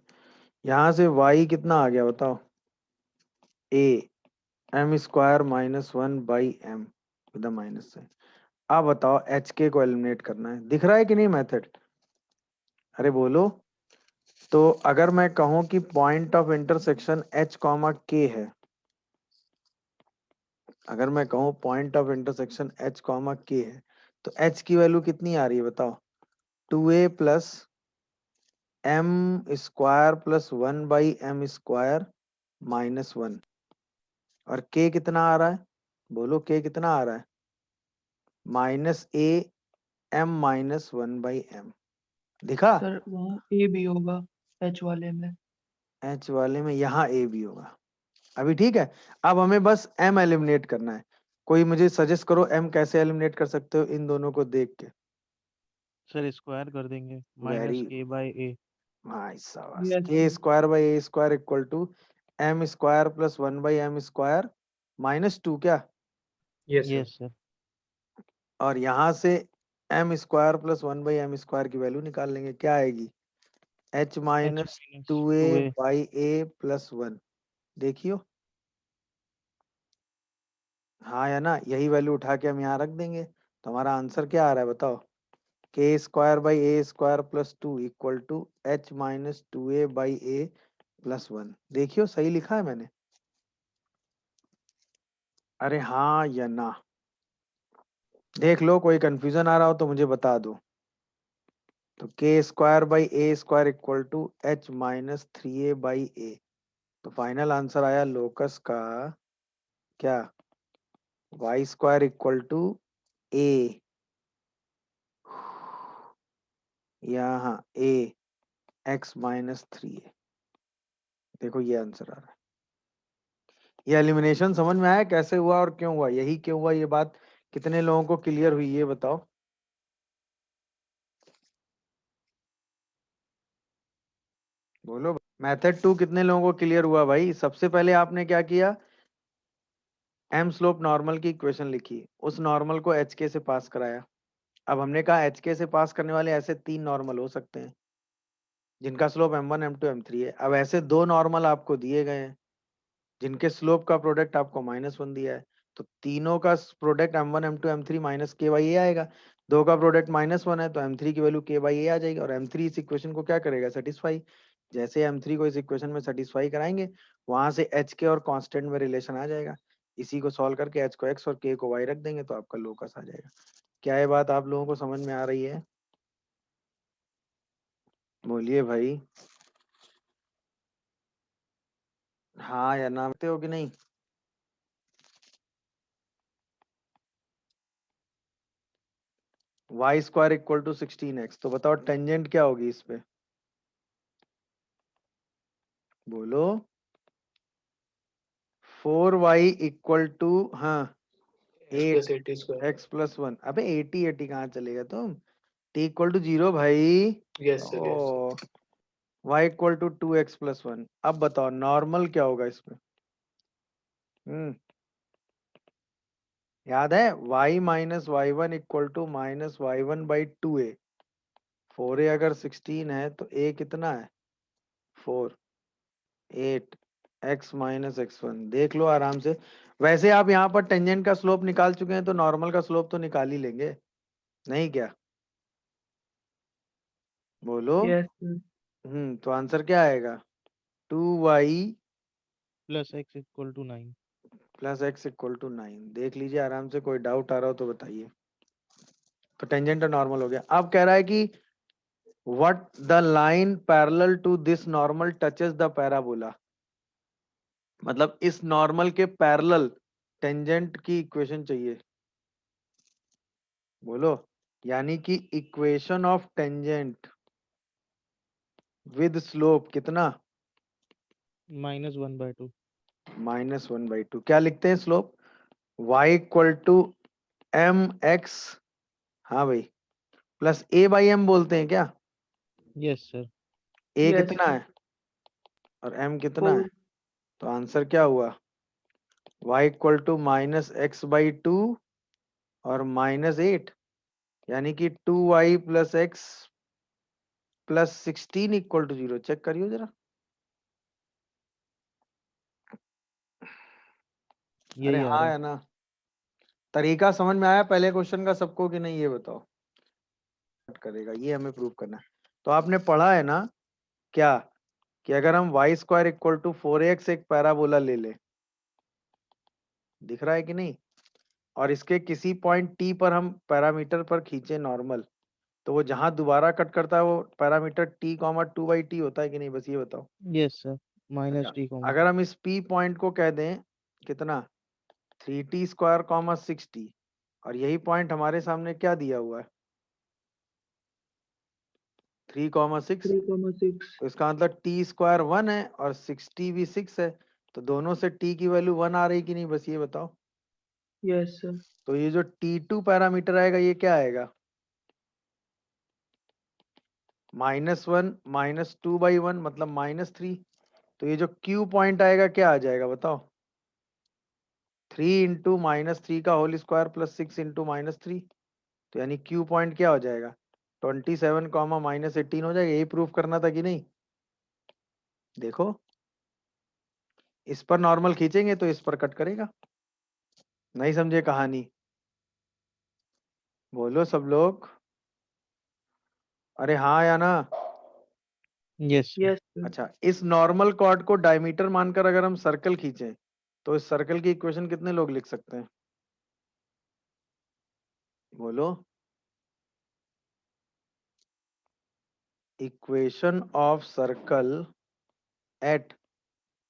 यहाँ से y कितना आ गया बताओ? a m square minus 1 by m with minus से। अब बताओ एच के को एलिमिनेट करना है, दिख रहा है कि नहीं मेथड? अरे बोलो। तो अगर मैं कहूं कि point of intersection h comma के है, अगर मैं कहूं point of intersection h comma के है, तो h की वैल्यू कितनी आ रही है बताओ? 2a plus m square plus 1 by m square minus 1, और k कितना आ रहा है? बोलो k कितना आ रहा है? Minus a m minus 1 by m. दिखा? सर वहाँ ए भी होगा एच वाले में। h वाले में यहाँ a भी होगा। अभी ठीक है। अब हमें बस m एलिमिनेट करना है। कोई मुझे सजेस्ट करो m कैसे एलिमिनेट कर सकते हो इन दोनों को देख के? सर स्क्वायर कर देंगे, very minus k by a. भाई साहब, yes k square by a square equal to m square plus 1 by m square minus 2 क्या? Yes sir. Yes sir. और यहाँ से m square plus 1 by m square की value निकाल लेंगे, क्या आएगी? h minus 2a 2a। By a plus 1। देखियो हाँ या ना? यही वैल्यू उठा के हम यहाँ रख देंगे, तो हमारा आंसर क्या आ रहा है बताओ? K square by a square plus 2 equal to h minus 2a by a plus 1। देखियो सही लिखा है मैंने? अरे हाँ या ना? देख लो, कोई कंफ्यूजन आ रहा हो तो मुझे बता दो। तो k square by a square equal to h minus 3a by a. तो फाइनल आंसर आया लोकस का क्या? y square equal to a, यहाँ a x माइनस 3a। देखो ये आंसर आ रहा है। ये एलिमिनेशन समझ में आया कैसे हुआ और क्यों हुआ? यही क्यों हुआ, ये बात कितने लोगों को क्लियर हुई ये बताओ? बोलो। मेथड 2 कितने लोगों को क्लियर हुआ भाई? सबसे पहले आपने क्या किया? एम स्लोप नॉर्मल की इक्वेशन लिखी, उस नॉर्मल को एच के से पास कराया। अब हमने कहा एच के से पास करने वाले ऐसे 3 नॉर्मल हो सकते हैं जिनका स्लोप m1 m2 m3 है। अब ऐसे 2 नॉर्मल आपको दिए गए हैं जिनके स्लोप का प्रोडक्ट आपको -1 दिया है, तो तीनों का product m1 m2 m3 minus k by ए आएगा। दो का प्रोडक्ट -1 है तो m3 की वैल्यू के बाई ए आ जाएगी, और m3 इस इक्वेशन को क्या करेगा? सेटिस्फाई। जैसे m3 को इस इक्वेशन में सेटिस्फाई कराएंगे, वहां से h के और कांस्टेंट में रिलेशन आ जाएगा। इसी को सॉल्व करके h को x और k को y रख देंगे तो आपका लोकस आ जाएगा। क्या ये बात आप लोगों को समझ में आ रही है? बोलिए भाई, हाँ या ना हो कि नहीं? y square equal to 16x, तो बताओ टेंजेंट क्या होगी इस पे? बोलो। 4y इक्वल टू, हाँ, x plus 80 square. x plus 1। अबे 80 कहाँ चलेगा तुम? t इक्वल टू 0 भाई। Yes sir, yes sir. ओ, y equal to 2x plus 1। अब बताओ नॉर्मल क्या होगा इसमें? याद है y minus y one equal to minus y one by 2a। 4a अगर 16 है तो a कितना है? 4, 8 x माइनस x1। देख लो आराम से। वैसे आप यहाँ पर टेंजेंट का स्लोप निकाल चुके हैं तो नॉर्मल का स्लोप तो निकाल ही लेंगे, नहीं क्या? बोलो। Yes sir. तो आंसर क्या आएगा? 2y plus x equal to 9। Plus x equal to 9। देख लीजिए आराम से, कोई डाउट आ रहा हो तो बताइए। तो टेंजेंट नॉर्मल हो गया। अब कह रहा है कि what the line parallel to this normal touches the parabola. मतलब इस नॉर्मल के पैरेलल टेंजेंट की इक्वेशन चाहिए। बोलो। यानी कि equation of tangent with slope कितना? -1/2। -1/2। क्या लिखते हैं slope? y equal to m x, हाँ भाई, प्लस a बाई एम बोलते हैं क्या? Yes sir. a यस कितना है और m कितना है? 4। तो आंसर क्या हुआ? y इक्वल टू -x/2 और -8, यानी कि 2y plus x plus 16 equal to 0। Check करियो जरा। अरे यही आ हाँ रहा है। है ना? तरीका समझ में आया पहले क्वेश्चन का सबको कि नहीं, ये बताओ। करेगा ये हमें प्रूव करना है। तो आपने पढ़ा है ना क्या, कि अगर हम y square equal to 4x एक पैराबोला ले ले, दिख रहा है कि नहीं, और इसके किसी पॉइंट t पर हम पैरामीटर पर खींचे नॉर्मल, तो वो जहां दोबारा कट करता है वो पैरामीटर t, 2/t होता है कि नहीं? बस ये बताओ। Yes sir. अच्छा, -t, अगर हम इस p पॉइंट को कह दें कितना, 3t स्क्वायर 6t, और यही पॉइंट हमारे सामने क्या दिया हुआ है? 3,6। 3,6। तो इसका मतलब t स्क्वायर 1 है और 6t भी 6 है, तो दोनों से t की वैल्यू 1 आ रही कि नहीं? बस ये बताओ। Yes sir. तो ये जो t2 पैरामीटर आएगा ये क्या आएगा? -1 -2/1 मतलब -3। तो ये जो q पॉइंट आएगा क्या आ जाएगा बताओ? 3 इंटू -3 का होल स्क्वायर प्लस 6 इंटू -3। तो यानी q पॉइंट क्या हो जाएगा? 27 -18 हो जाएगा। यही प्रूफ करना था कि नहीं? देखो, इस पर नॉर्मल खींचेंगे तो इस पर कट करेगा। नहीं समझे कहानी? बोलो सब लोग। अरे हाँ या ना? Yes sir. Yes sir. अच्छा, इस नॉर्मल कॉर्ड को डायमीटर मानकर अगर हम सर्कल खींचें तो इस सर्कल की इक्वेशन कितने लोग लिख सकते हैं? बोलो। Equation of circle eight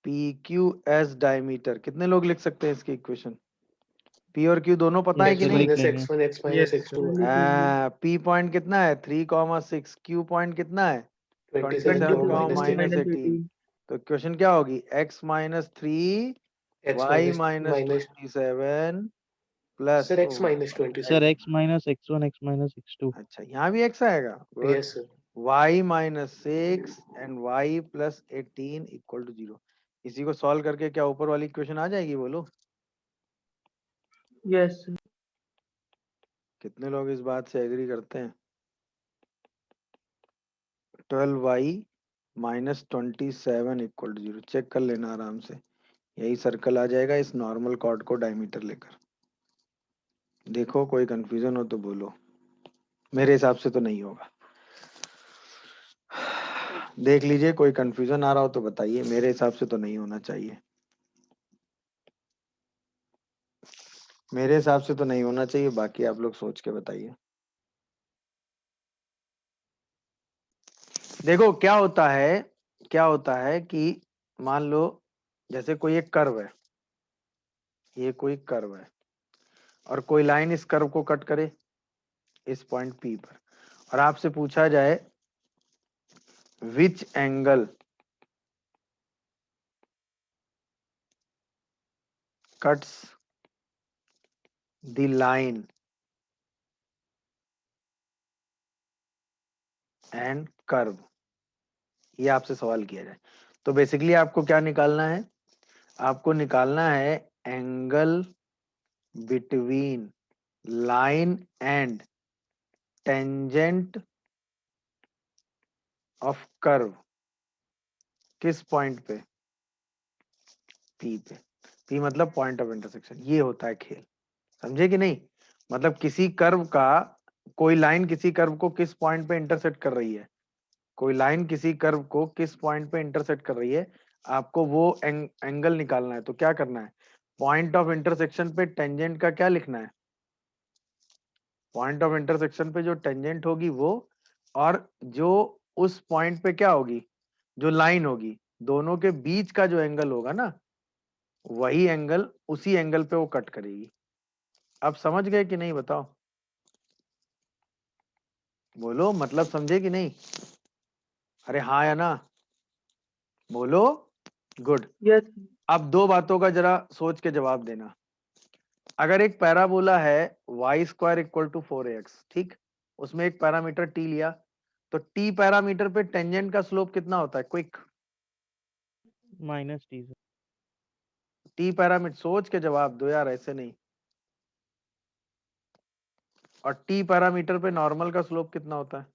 P Q S diameter, कितने लोग लिख सकते हैं इसकी इक्वेशन? पी और क्यू दोनों पता है यस कि X सर, नहीं? लिख minus लेंगे। x1, x minus yes x2. लिख लेंगे। पी पॉइंट कितना है? 3,6। क्यू पॉइंट कितना है? 27, 27, minus 18. -18। तो इक्वेशन क्या होगी? x minus 3 X y minus minus minus 27 plus sir, x minus 27. Sir x -x1, x -x2। अच्छा, यहाँ भी x आएगा। Good. Yes sir. y minus 6 and y plus 18 equal to 0। इसी को सॉल्व करके क्या ऊपर वाली इक्वेशन आ जाएगी? बोलो। Yes sir. कितने लोग इस बात से एग्री करते हैं? 12y minus 27 equal to 0। Check कर लेना आराम से, यही सर्कल आ जाएगा इस नॉर्मल कॉर्ड को डायमीटर लेकर। देखो कोई कंफ्यूजन हो तो बोलो। मेरे हिसाब से तो नहीं होगा। देख लीजिए, कोई कंफ्यूजन आ रहा हो तो बताइए। मेरे हिसाब से तो नहीं होना चाहिए। मेरे हिसाब से तो नहीं होना चाहिए, बाकी आप लोग सोच के बताइए। देखो क्या होता है कि मान लो जैसे कोई एक कर्व है, ये कोई कर्व है और कोई लाइन इस कर्व को कट करे इस पॉइंट P पर, और आपसे पूछा जाए which angle cuts the line and curve, ये आपसे सवाल किया जाए तो बेसिकली आपको क्या निकालना है? आपको निकालना है angle between line and tangent of curve, किस पॉइंट पे? P पे। P मतलब पॉइंट ऑफ इंटरसेक्शन। ये होता है खेल, समझे कि नहीं? मतलब किसी कर्व का, कोई लाइन किसी कर्व को किस पॉइंट पे इंटरसेक्ट कर रही है, कोई लाइन किसी कर्व को किस पॉइंट पे इंटरसेक्ट कर रही है, आपको वो एंगल निकालना है। तो क्या करना है? पॉइंट ऑफ इंटरसेक्शन पे टेंजेंट का क्या लिखना है? पॉइंट ऑफ इंटरसेक्शन पे जो टेंजेंट होगी वो, और जो उस पॉइंट पे क्या होगी, जो लाइन होगी, दोनों के बीच का जो एंगल होगा ना, वही एंगल, उसी एंगल पे वो कट करेगी। अब समझ गए कि नहीं बताओ? बोलो, मतलब समझे कि नहीं? अरे हाँ या ना? बोलो। गुड। Yes. अब दो बातों का जरा सोच के जवाब देना। अगर एक पैराबोला है y² इक्वल टू 4ax, ठीक, उसमें एक पैरामीटर t लिया, तो t पैरामीटर पे टेंजेंट का स्लोप कितना होता है? Quick. -t sir. t parameter, सोच के जवाब दो यार, ऐसे नहीं। और t पैरामीटर पे नॉर्मल का स्लोप कितना होता है?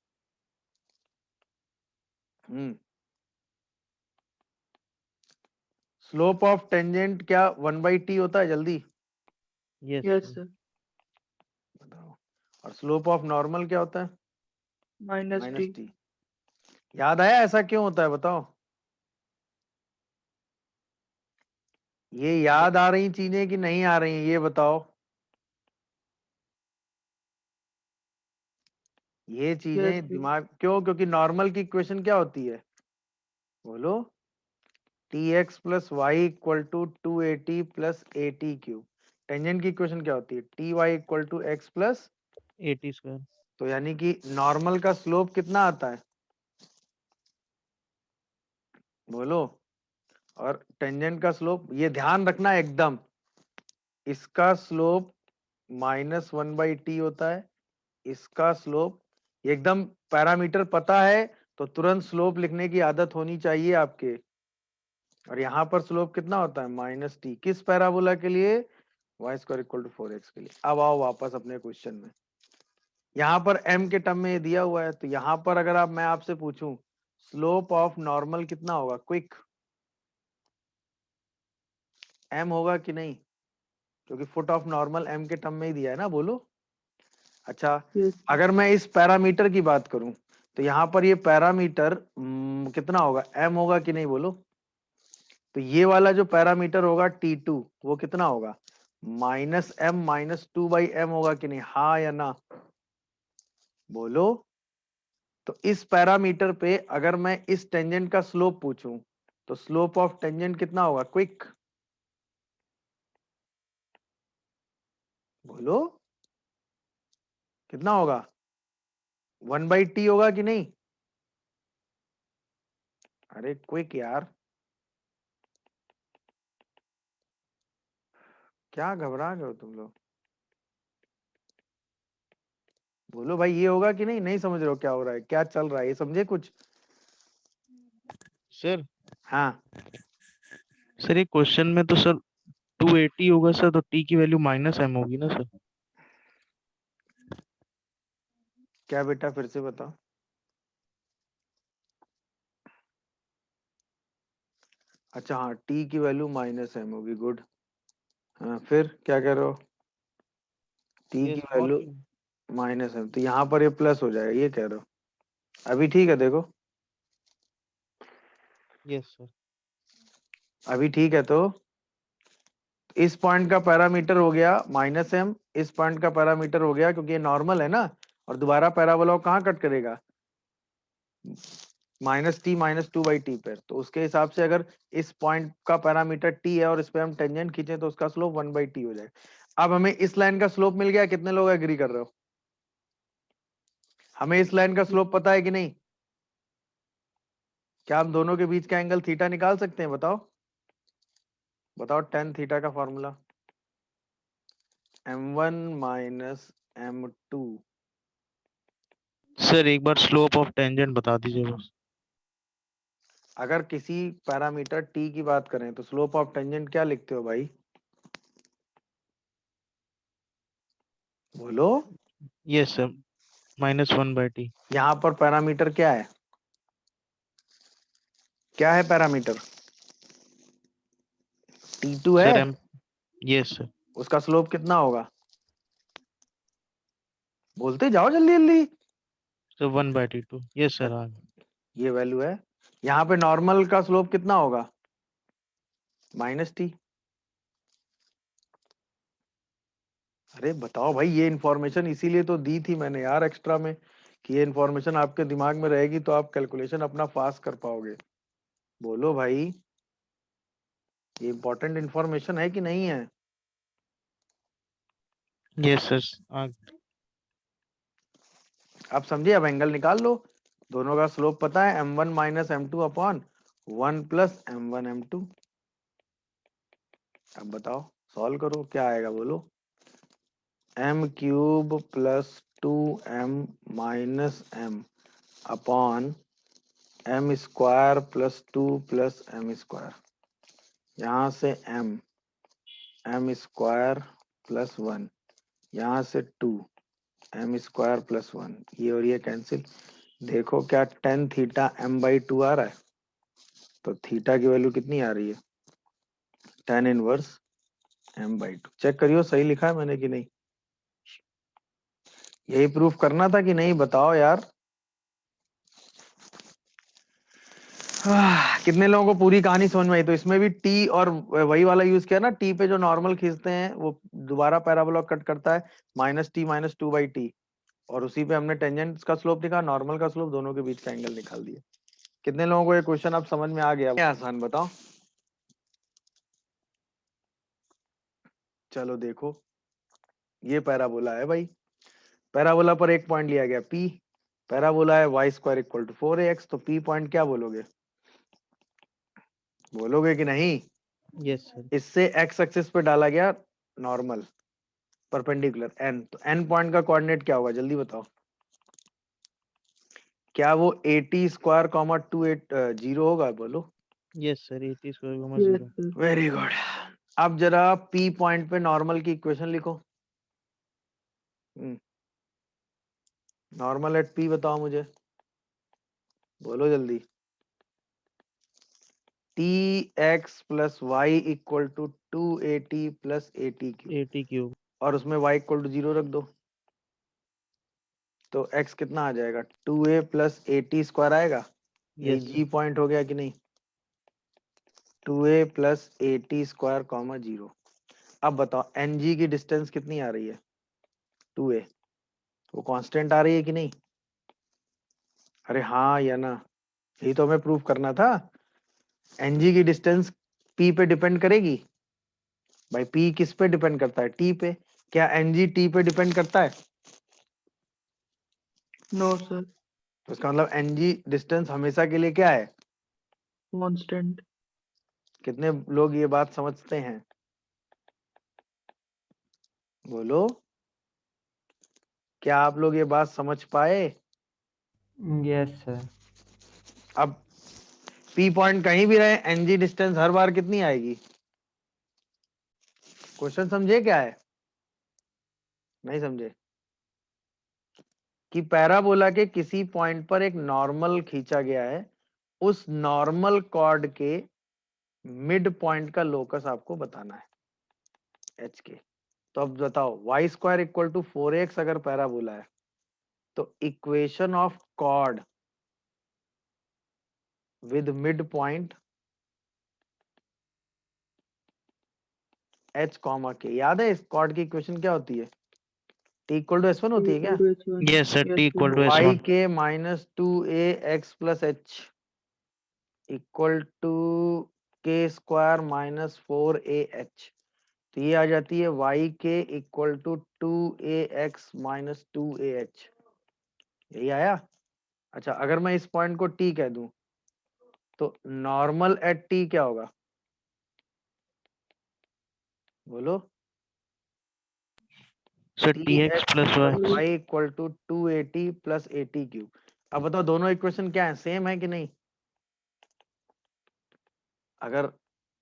स्लोप ऑफ टेंजेंट क्या 1/t होता है? जल्दी यस Yes, सर। sir. बताओ। और स्लोप ऑफ नॉर्मल क्या होता है? -t. -t। याद आया ऐसा क्यों होता है? बताओ। ये याद आ रही चीजें कि नहीं आ रही, ये बताओ। ये Yes, चीजें sir. दिमाग क्यों? क्योंकि नॉर्मल की इक्वेशन क्या होती है? बोलो। tx plus y equal to 2at plus at cube. Tangent की इक्वेशन क्या होती है? ty equal to x plus, 80 square. तो यानी कि नॉर्मल का स्लोप कितना आता है? बोलो। और टेंजेंट का स्लोप, ये ध्यान रखना एकदम, इसका स्लोप -1/t होता है, इसका स्लोप, एकदम पैरामीटर पता है तो तुरंत स्लोप लिखने की आदत होनी चाहिए आपके। और यहाँ पर स्लोप कितना होता है? -t। किस पैराबोला के लिए? y² इक्वल टू 4x के लिए। अब आओ वापस अपने क्वेश्चन में। यहाँ पर m के टर्म में ये दिया हुआ है, तो यहाँ पर अगर मैं आपसे पूछूं स्लोप ऑफ नॉर्मल कितना होगा? क्विक m होगा कि नहीं? क्योंकि फुट ऑफ नॉर्मल m के टर्म में ही दिया है ना। बोलो। अच्छा, Yes. अगर मैं इस पैरामीटर की बात करूं तो यहाँ पर ये पैरामीटर कितना होगा? m होगा कि नहीं? बोलो। तो ये वाला जो पैरामीटर होगा t2, वो कितना होगा? -m-2/m होगा कि नहीं? हाँ या ना? बोलो। तो इस पैरामीटर पे अगर मैं इस टेंजेंट का स्लोप पूछूं तो स्लोप ऑफ टेंजेंट कितना होगा? क्विक बोलो। कितना होगा? 1/t होगा कि नहीं? अरे क्विक यार, क्या घबरा गए हो तुम लोग? बोलो भाई, ये होगा कि नहीं? नहीं समझ रहे हो क्या हो रहा है, क्या चल रहा है? ये समझे कुछ? सर हाँ। सर ये क्वेश्चन में तो सर 280 होगा सर, तो t की वैल्यू -m होगी ना सर? क्या बेटा, फिर से बताओ। अच्छा हाँ, t की वैल्यू -m होगी। गुड। हाँ, फिर क्या कह रहे हो? t की यस और वैल्यू -m, तो यहाँ पर ये प्लस हो जाएगा, ये कह रहे हो? अभी ठीक है? देखो, यस सर। अभी ठीक है। तो इस पॉइंट का पैरामीटर हो गया -m, इस पॉइंट का पैरामीटर हो गया, क्योंकि ये नॉर्मल है ना, और दोबारा पैराबोला कहाँ कट करेगा, -t-2/t पर। तो उसके हिसाब से अगर इस पॉइंट का पैरामीटर t है और इस पे हम टेंजेंट खींचे तो उसका स्लोप 1/t हो जाएगा। अब हमें इस लाइन का स्लोप मिल गया, कितने लोग एग्री कर रहे हो? हमें इस लाइन का स्लोप पता है कि नहीं? क्या हम दोनों के बीच का एंगल थीटा निकाल सकते हैं? बताओ बताओ, tan थीटा का फॉर्मूला m1 - m2। सर एक बार स्लोप ऑफ टेंजेंट बता दीजिए बस। अगर किसी पैरामीटर t की बात करें तो स्लोप ऑफ टेंजेंट क्या लिखते हो भाई? बोलो। Yes sir, -1/t। यहाँ पर पैरामीटर क्या है? क्या है पैरामीटर? t2 है। Sir yes sir. उसका स्लोप कितना होगा? बोलते जाओ जल्दी जल्दी। Sir 1/t2। यस सर, हाँ। ये वैल्यू है। यहाँ पे नॉर्मल का स्लोप कितना होगा? -t। अरे बताओ भाई, ये इन्फॉर्मेशन इसीलिए तो दी थी मैंने यार एक्स्ट्रा में, कि ये इन्फॉर्मेशन आपके दिमाग में रहेगी तो आप कैलकुलेशन अपना फास्ट कर पाओगे। बोलो भाई, ये इंपॉर्टेंट इन्फॉर्मेशन है कि नहीं है? यस सर, हाँ। आप समझे? अब एंगल निकाल लो। दोनों का स्लोप पता है, m1 - m2 upon 1 + m1 m2। अब बताओ, सॉल्व करो, क्या आएगा बोलो? m³ + 2m - m upon m² + 2 + m²। यहाँ से m² + 1, यहाँ से 2 m² + 1, ये और ये कैंसिल। देखो क्या tan थीटा m/2 आ रहा है, तो थीटा की वैल्यू कितनी आ रही है? tan inverse m/2। चेक करियो सही लिखा है मैंने कि नहीं। यही प्रूफ करना था कि नहीं, बताओ यार। कितने लोगों को पूरी कहानी समझ में आई? तो इसमें भी टी और वही वाला यूज किया ना, टी पे जो नॉर्मल खींचते हैं वो दोबारा पैराबोला कट करता है, -t - 2/t, और उसी पे हमने टेंजेंट का स्लोप निकाला, नॉर्मल का स्लोप, दोनों के बीच का एंगल निकाल दिया। कितने लोगों को ये क्वेश्चन अब समझ में आ गया? क्या आसान, बताओ। चलो देखो, ये पैराबोला है भाई। पैराबोला पर एक पॉइंट लिया गया P। पैराबोला है y² = 4ax, तो P पॉइंट क्या बोलोगे? बोलोगे कि नहीं? Yes sir. इससे x एक्सिस पे डाला गया नॉर्मल परपेंडिकुलर n, तो n पॉइंट का कोऑर्डिनेट क्या होगा जल्दी बताओ? क्या वो 80² 280 होगा? बोलो। Yes sir, 80² Yes, 0। sir. Very good. अब जरा P पॉइंट पे नॉर्मल की इक्वेशन लिखो। नॉर्मल एट P बताओ मुझे, बोलो जल्दी। tx + y = 2at + at³ 80³ और उसमें y = 0 रख दो, तो x कितना आ जाएगा? 2a + at² आएगा। यही यस g पॉइंट हो गया कि नहीं? 2a + at², 0। अब बताओ ng की डिस्टेंस कितनी आ रही है? 2a, वो कांस्टेंट आ रही है कि नहीं? अरे हाँ या ना, यही तो हमें प्रूफ करना था। ng की डिस्टेंस p पे डिपेंड करेगी भाई। p किस पे डिपेंड करता है? t पे। क्या ng t पे डिपेंड करता है? No, sir. तो इसका मतलब ng डिस्टेंस हमेशा के लिए क्या है? Constant. कितने लोग ये बात समझते हैं? बोलो, क्या आप लोग ये बात समझ पाए? Yes sir. अब P पॉइंट कहीं भी रहे, ng डिस्टेंस हर बार कितनी आएगी? क्वेश्चन समझे क्या है? नहीं समझे? कि पैराबोला के किसी पॉइंट पर एक नॉर्मल खींचा गया है, उस नॉर्मल कॉर्ड के मिड पॉइंट का लोकस आपको बताना है h के। तो अब बताओ y² = 4ax अगर पैराबोला है, तो equation of chord with mid point H comma के। याद है इस कॉर्ड की इक्वेशन क्या होती है? टी इक्वल टू S1 होती है क्या? Yes sir, t equal to y S1। K minus 2ax plus h equal to k square minus 4aH। तो ये आ जाती है वाई के equal to 2ax minus 2ah। यही आया। अच्छा, अगर मैं इस पॉइंट को टी कह दूं तो नॉर्मल एट टी क्या होगा? बोलो। Sir t t x x plus plus y. Y equal to 2at plus a t cube. अब बताओ दोनों इक्वेशन क्या है, सेम है कि नहीं? अगर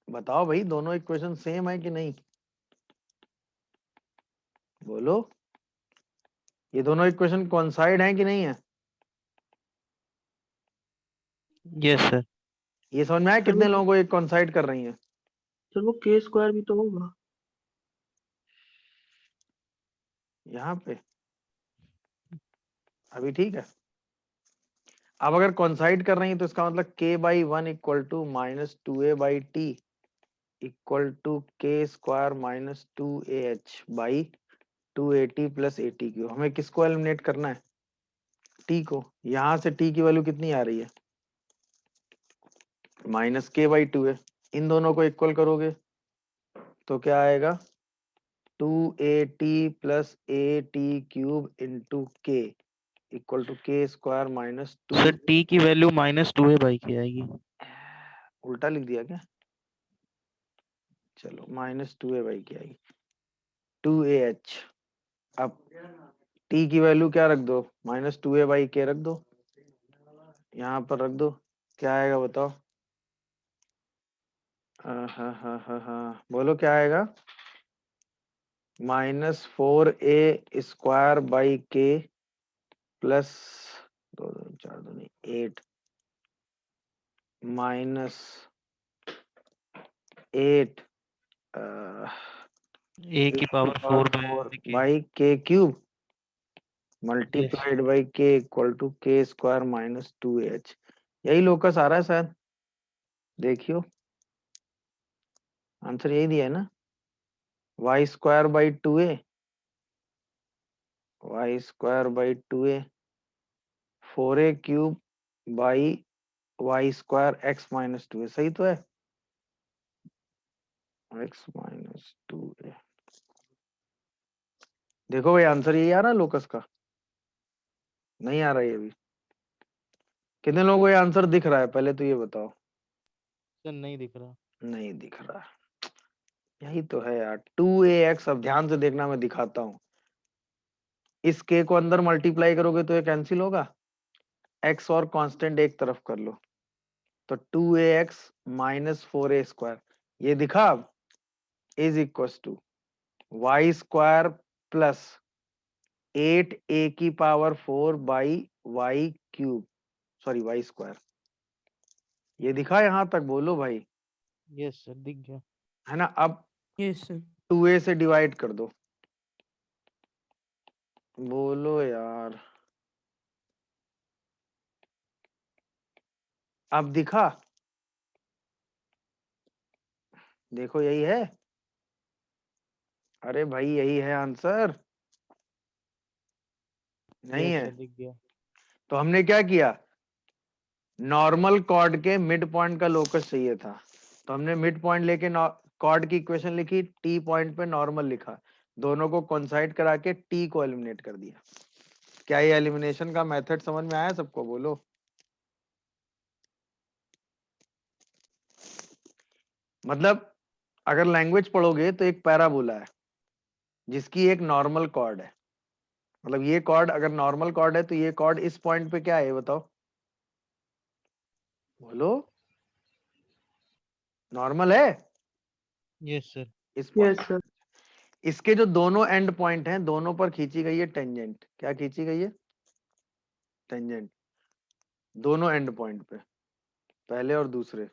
बताओ भाई, दोनों इक्वेशन सेम है कि नहीं? बोलो। ये दोनों इक्वेशन कॉन्साइड है कि नहीं है? Yes sir. ये समझ में आया कितने लोगों को ये कॉन्साइड कर रही हैं? सर वो के स्क्वायर भी तो होगा। यहाँ पे अभी ठीक है। अब अगर कॉन्साइड कर रही है तो इसका मतलब k/1 equal to minus 2a/t equal to k square minus 2ah by 2at plus a t cube. हमें किसको एलिमिनेट करना है? t को। यहां से t की वैल्यू कितनी आ रही है? माइनस k/2 है। इन दोनों को इक्वल करोगे तो क्या आएगा? 2at plus at cube into के equal to k square minus 2। Sir T की वैल्यू -2a/k आएगी। उल्टा लिख दिया क्या? चलो -2a/k आएगी 2ah। अब t की वैल्यू क्या रख दो? -2a/k रख दो, यहाँ पर रख दो। क्या आएगा बताओ? हाँ, बोलो क्या आएगा? -4a² बाई के प्लस 2 2 4 2 नहीं 8 माइनस 8 ए की पावर 4 बाई के क्यूब Yes. मल्टीप्लाइड बाई के equal to k square minus 2ah। यही लोकस आ रहा है शायद, देखियो। आंसर यही दिया है ना? Y square by 2a, y square by 2a 4a cube by y square x minus 2a। सही तो है? X minus 2a। देखो भाई, आंसर यही आ रहा है लोकस का, नहीं आ रहा है अभी? कितने लोगों को ये आंसर दिख रहा है पहले तो ये बताओ? सर नहीं दिख रहा। नहीं दिख रहा। यही तो है यार 2ax। अब ध्यान से देखना, मैं दिखाता हूँ। इस k को अंदर मल्टीप्लाई करोगे तो ये कैंसिल होगा, x और कांस्टेंट एक तरफ कर लो तो 2ax माइनस 4a²। ये दिखा अब? Is equal to y square plus 8a की power 4 by y cube, sorry y square. ये दिखा यहां तक? बोलो भाई। यस सर, दिख गया। है ना? अब यस सर। 2a से डिवाइड कर दो। बोलो यार। अब दिखा? देखो यही है। अरे भाई यही है आंसर, नहीं यस है? सर, दिख गया। तो हमने क्या किया? नॉर्मल कॉर्ड के मिड पॉइंट का लोकस चाहिए था, तो हमने मिड पॉइंट लेके कॉर्ड की इक्वेशन लिखी, टी पॉइंट पे नॉर्मल लिखा, दोनों को कोइंसाइड करा के टी को एलिमिनेट कर दिया। क्या ये एलिमिनेशन का मेथड समझ में आया सबको? बोलो। मतलब अगर लैंग्वेज पढ़ोगे तो एक पैराबोला है जिसकी एक नॉर्मल कॉर्ड है। मतलब ये कॉर्ड अगर नॉर्मल कॉर्ड है तो ये कॉर्ड इस पॉइंट पे क्या है, ये बताओ? बोलो। नॉर्मल है यस सर। इस यस पॉइंट। सर। इसके जो दोनों एंड पॉइंट हैं, दोनों पर खींची गई है टेंजेंट। क्या खींची गई है? टेंजेंट। दोनों एंड पॉइंट पे, पहले और दूसरे,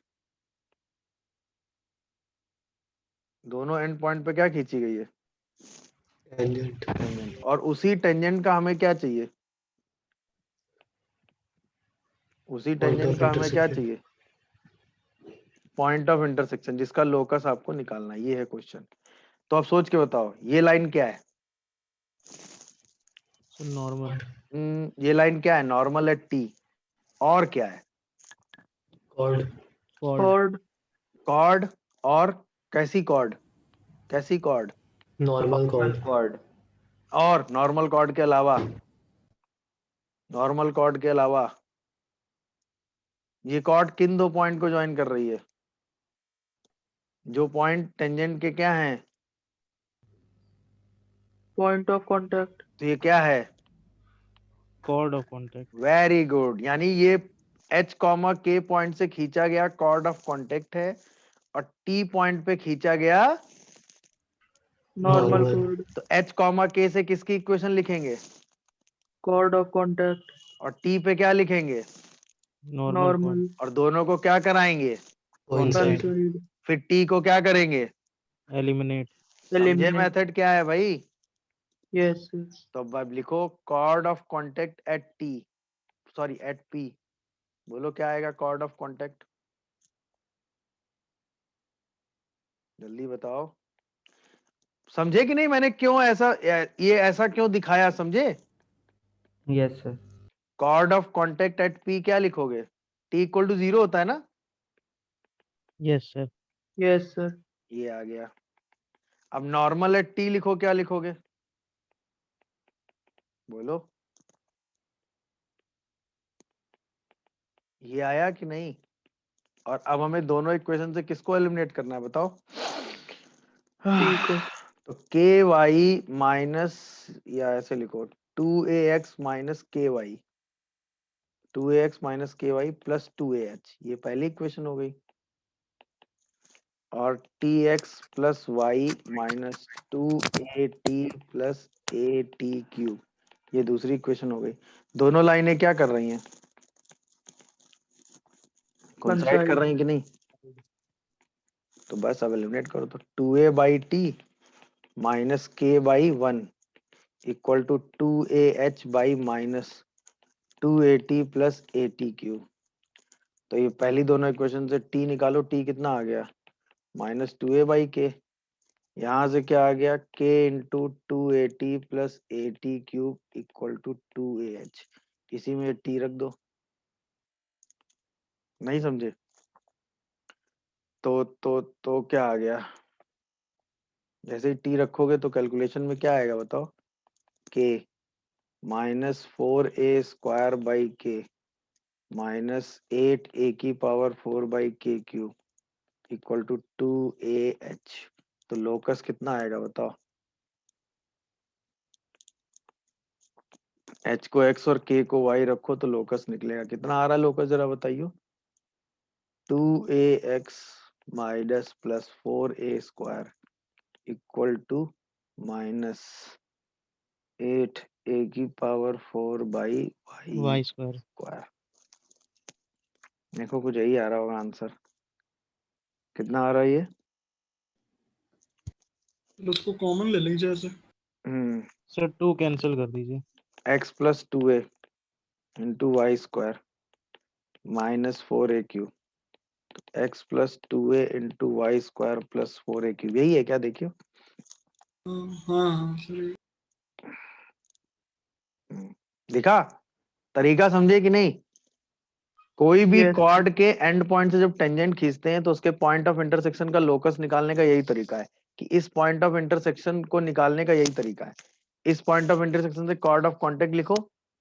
दोनों एंड पॉइंट पे क्या खींची गई है? टेंजेंट। टेंजेंट। और उसी टेंजेंट का हमें क्या चाहिए? उसी पॉइंट टेंजेंट ऑफ का हमें क्या इंटरसेक्शन। चाहिए? पॉइंट ऑफ इंटरसेक्शन, जिसका लोकस आपको निकालना है। ये है क्वेश्चन। तो अब सोच के बताओ ये लाइन क्या है? Sir normal. ये लाइन क्या है? Normal at T. और क्या है? कॉर्ड। कॉर्ड। कॉर्ड। कॉर्ड। और कैसी कॉर्ड? कैसी कॉर्ड? Normal cord. कॉर्ड। और नॉर्मल कॉर्ड के अलावा? नॉर्मल कॉर्ड के अलावा ये कॉर्ड किन दो पॉइंट को ज्वाइन कर रही है? जो पॉइंट टेंजेंट के क्या हैं? Point of contact. तो ये क्या है? Chord of contact. Very good. यानी ये H कॉमा K पॉइंट से खींचा गया कॉर्ड ऑफ कांटेक्ट है और T पॉइंट पे खींचा गया। Normal Normal. कॉर्ड। तो H कॉमा K से किसकी इक्वेशन लिखेंगे? Chord of contact. और T पे क्या लिखेंगे? Normal normal. और दोनों को क्या कराएंगे? Coincide. कोइंसाइड। फिर T को क्या करेंगे? एलिमिनेट। समझे एलिमिनेट। मेथड क्या है भाई? यस। तो अब लिखो chord of contact at T, sorry at P। बोलो क्या आएगा कॉर्ड ऑफ कांटेक्ट? जल्दी बताओ। समझे कि नहीं मैंने क्यों ऐसा ये ऐसा क्यों दिखाया? समझे? Yes sir. Chord of contact at P क्या लिखोगे? T इक्वल टू 0 होता है ना? Yes sir. Yes sir. ये आ गया। अब नॉर्मल एट T लिखो, क्या लिखोगे? बोलो। ये आया कि नहीं? और अब हमें दोनों इक्वेशन से किसको एलिमिनेट करना है बताओ? टी को। तो के वाई माइनस, या ऐसे लिखो 2ax minus k y, 2ax minus k y plus 2ah, ये पहली इक्वेशन हो गई। और tx plus y minus 2at plus at cube, ये दूसरी इक्वेशन हो गई। दोनों लाइनें क्या कर रही हैं? कोइंसाइड कर रही हैं कि नहीं? तो बस अब एलिमिनेट करो। तो 2a by t minus k by 1 equal to 2ah by minus 2at plus at cube. तो ये पहली दोनों इक्वेशन से t निकालो, t कितना आ गया? माइनस 2a बाई के। यहाँ से क्या आ गया? k into 2at plus at cube equal to 2ah। इसी में t रख दो। नहीं समझे? तो क्या आ गया? जैसे ही t रखोगे तो कैलकुलेशन में क्या आएगा बताओ? k minus 4a square by के माइनस 8a की पावर 4 बाई के क्यूब इक्वल टू 2ah। तो लोकस कितना आएगा बताओ? h को x और k को y रखो तो लोकस निकलेगा। कितना आ रहा है लोकस जरा बताइयो? 2ax minus plus 4a square equal to minus 8a की power 4 by y square. Square. देखो कुछ यही आ रहा होगा आंसर। कितना आ रहा है ये? उसको कॉमन ले लेंगे जैसे। सर 2 कैंसिल कर दीजिए। x plus 2a into y square minus 4a cube, x plus 2a into y square plus 4a cube, यही है क्या? देखियो। हाँ सही। दिखा? तरीका समझे कि नहीं? कोई भी Yes. कॉर्ड के एंड पॉइंट से जब टेंजेंट खींचते हैं तो उसके पॉइंट ऑफ इंटरसेक्शन का लोकस निकालने का यही तरीका है कि इस पॉइंट ऑफ इंटरसेक्शन को निकालने का यही तरीका है। इस पॉइंट ऑफ इंटरसेक्शन से कॉर्ड ऑफ कांटेक्ट लिखो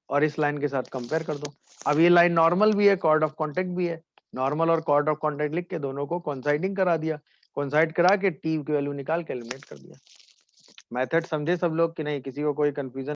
और इस लाइन के साथ कंपेयर कर दो। अब ये लाइन नॉर्मल भी है, कॉर्ड ऑफ कांटेक्ट भी है। नॉर्मल और कॉर्ड ऑफ कांटेक्ट लिख के दोनों को कोइंसाइडिंग करा दिया, कोइंसाइड करा के टी की वैल्यू निकाल के एलिमिनेट कर दिया। मेथड समझे सब लोग कि नहीं? किसी को कोई कंफ्यूजन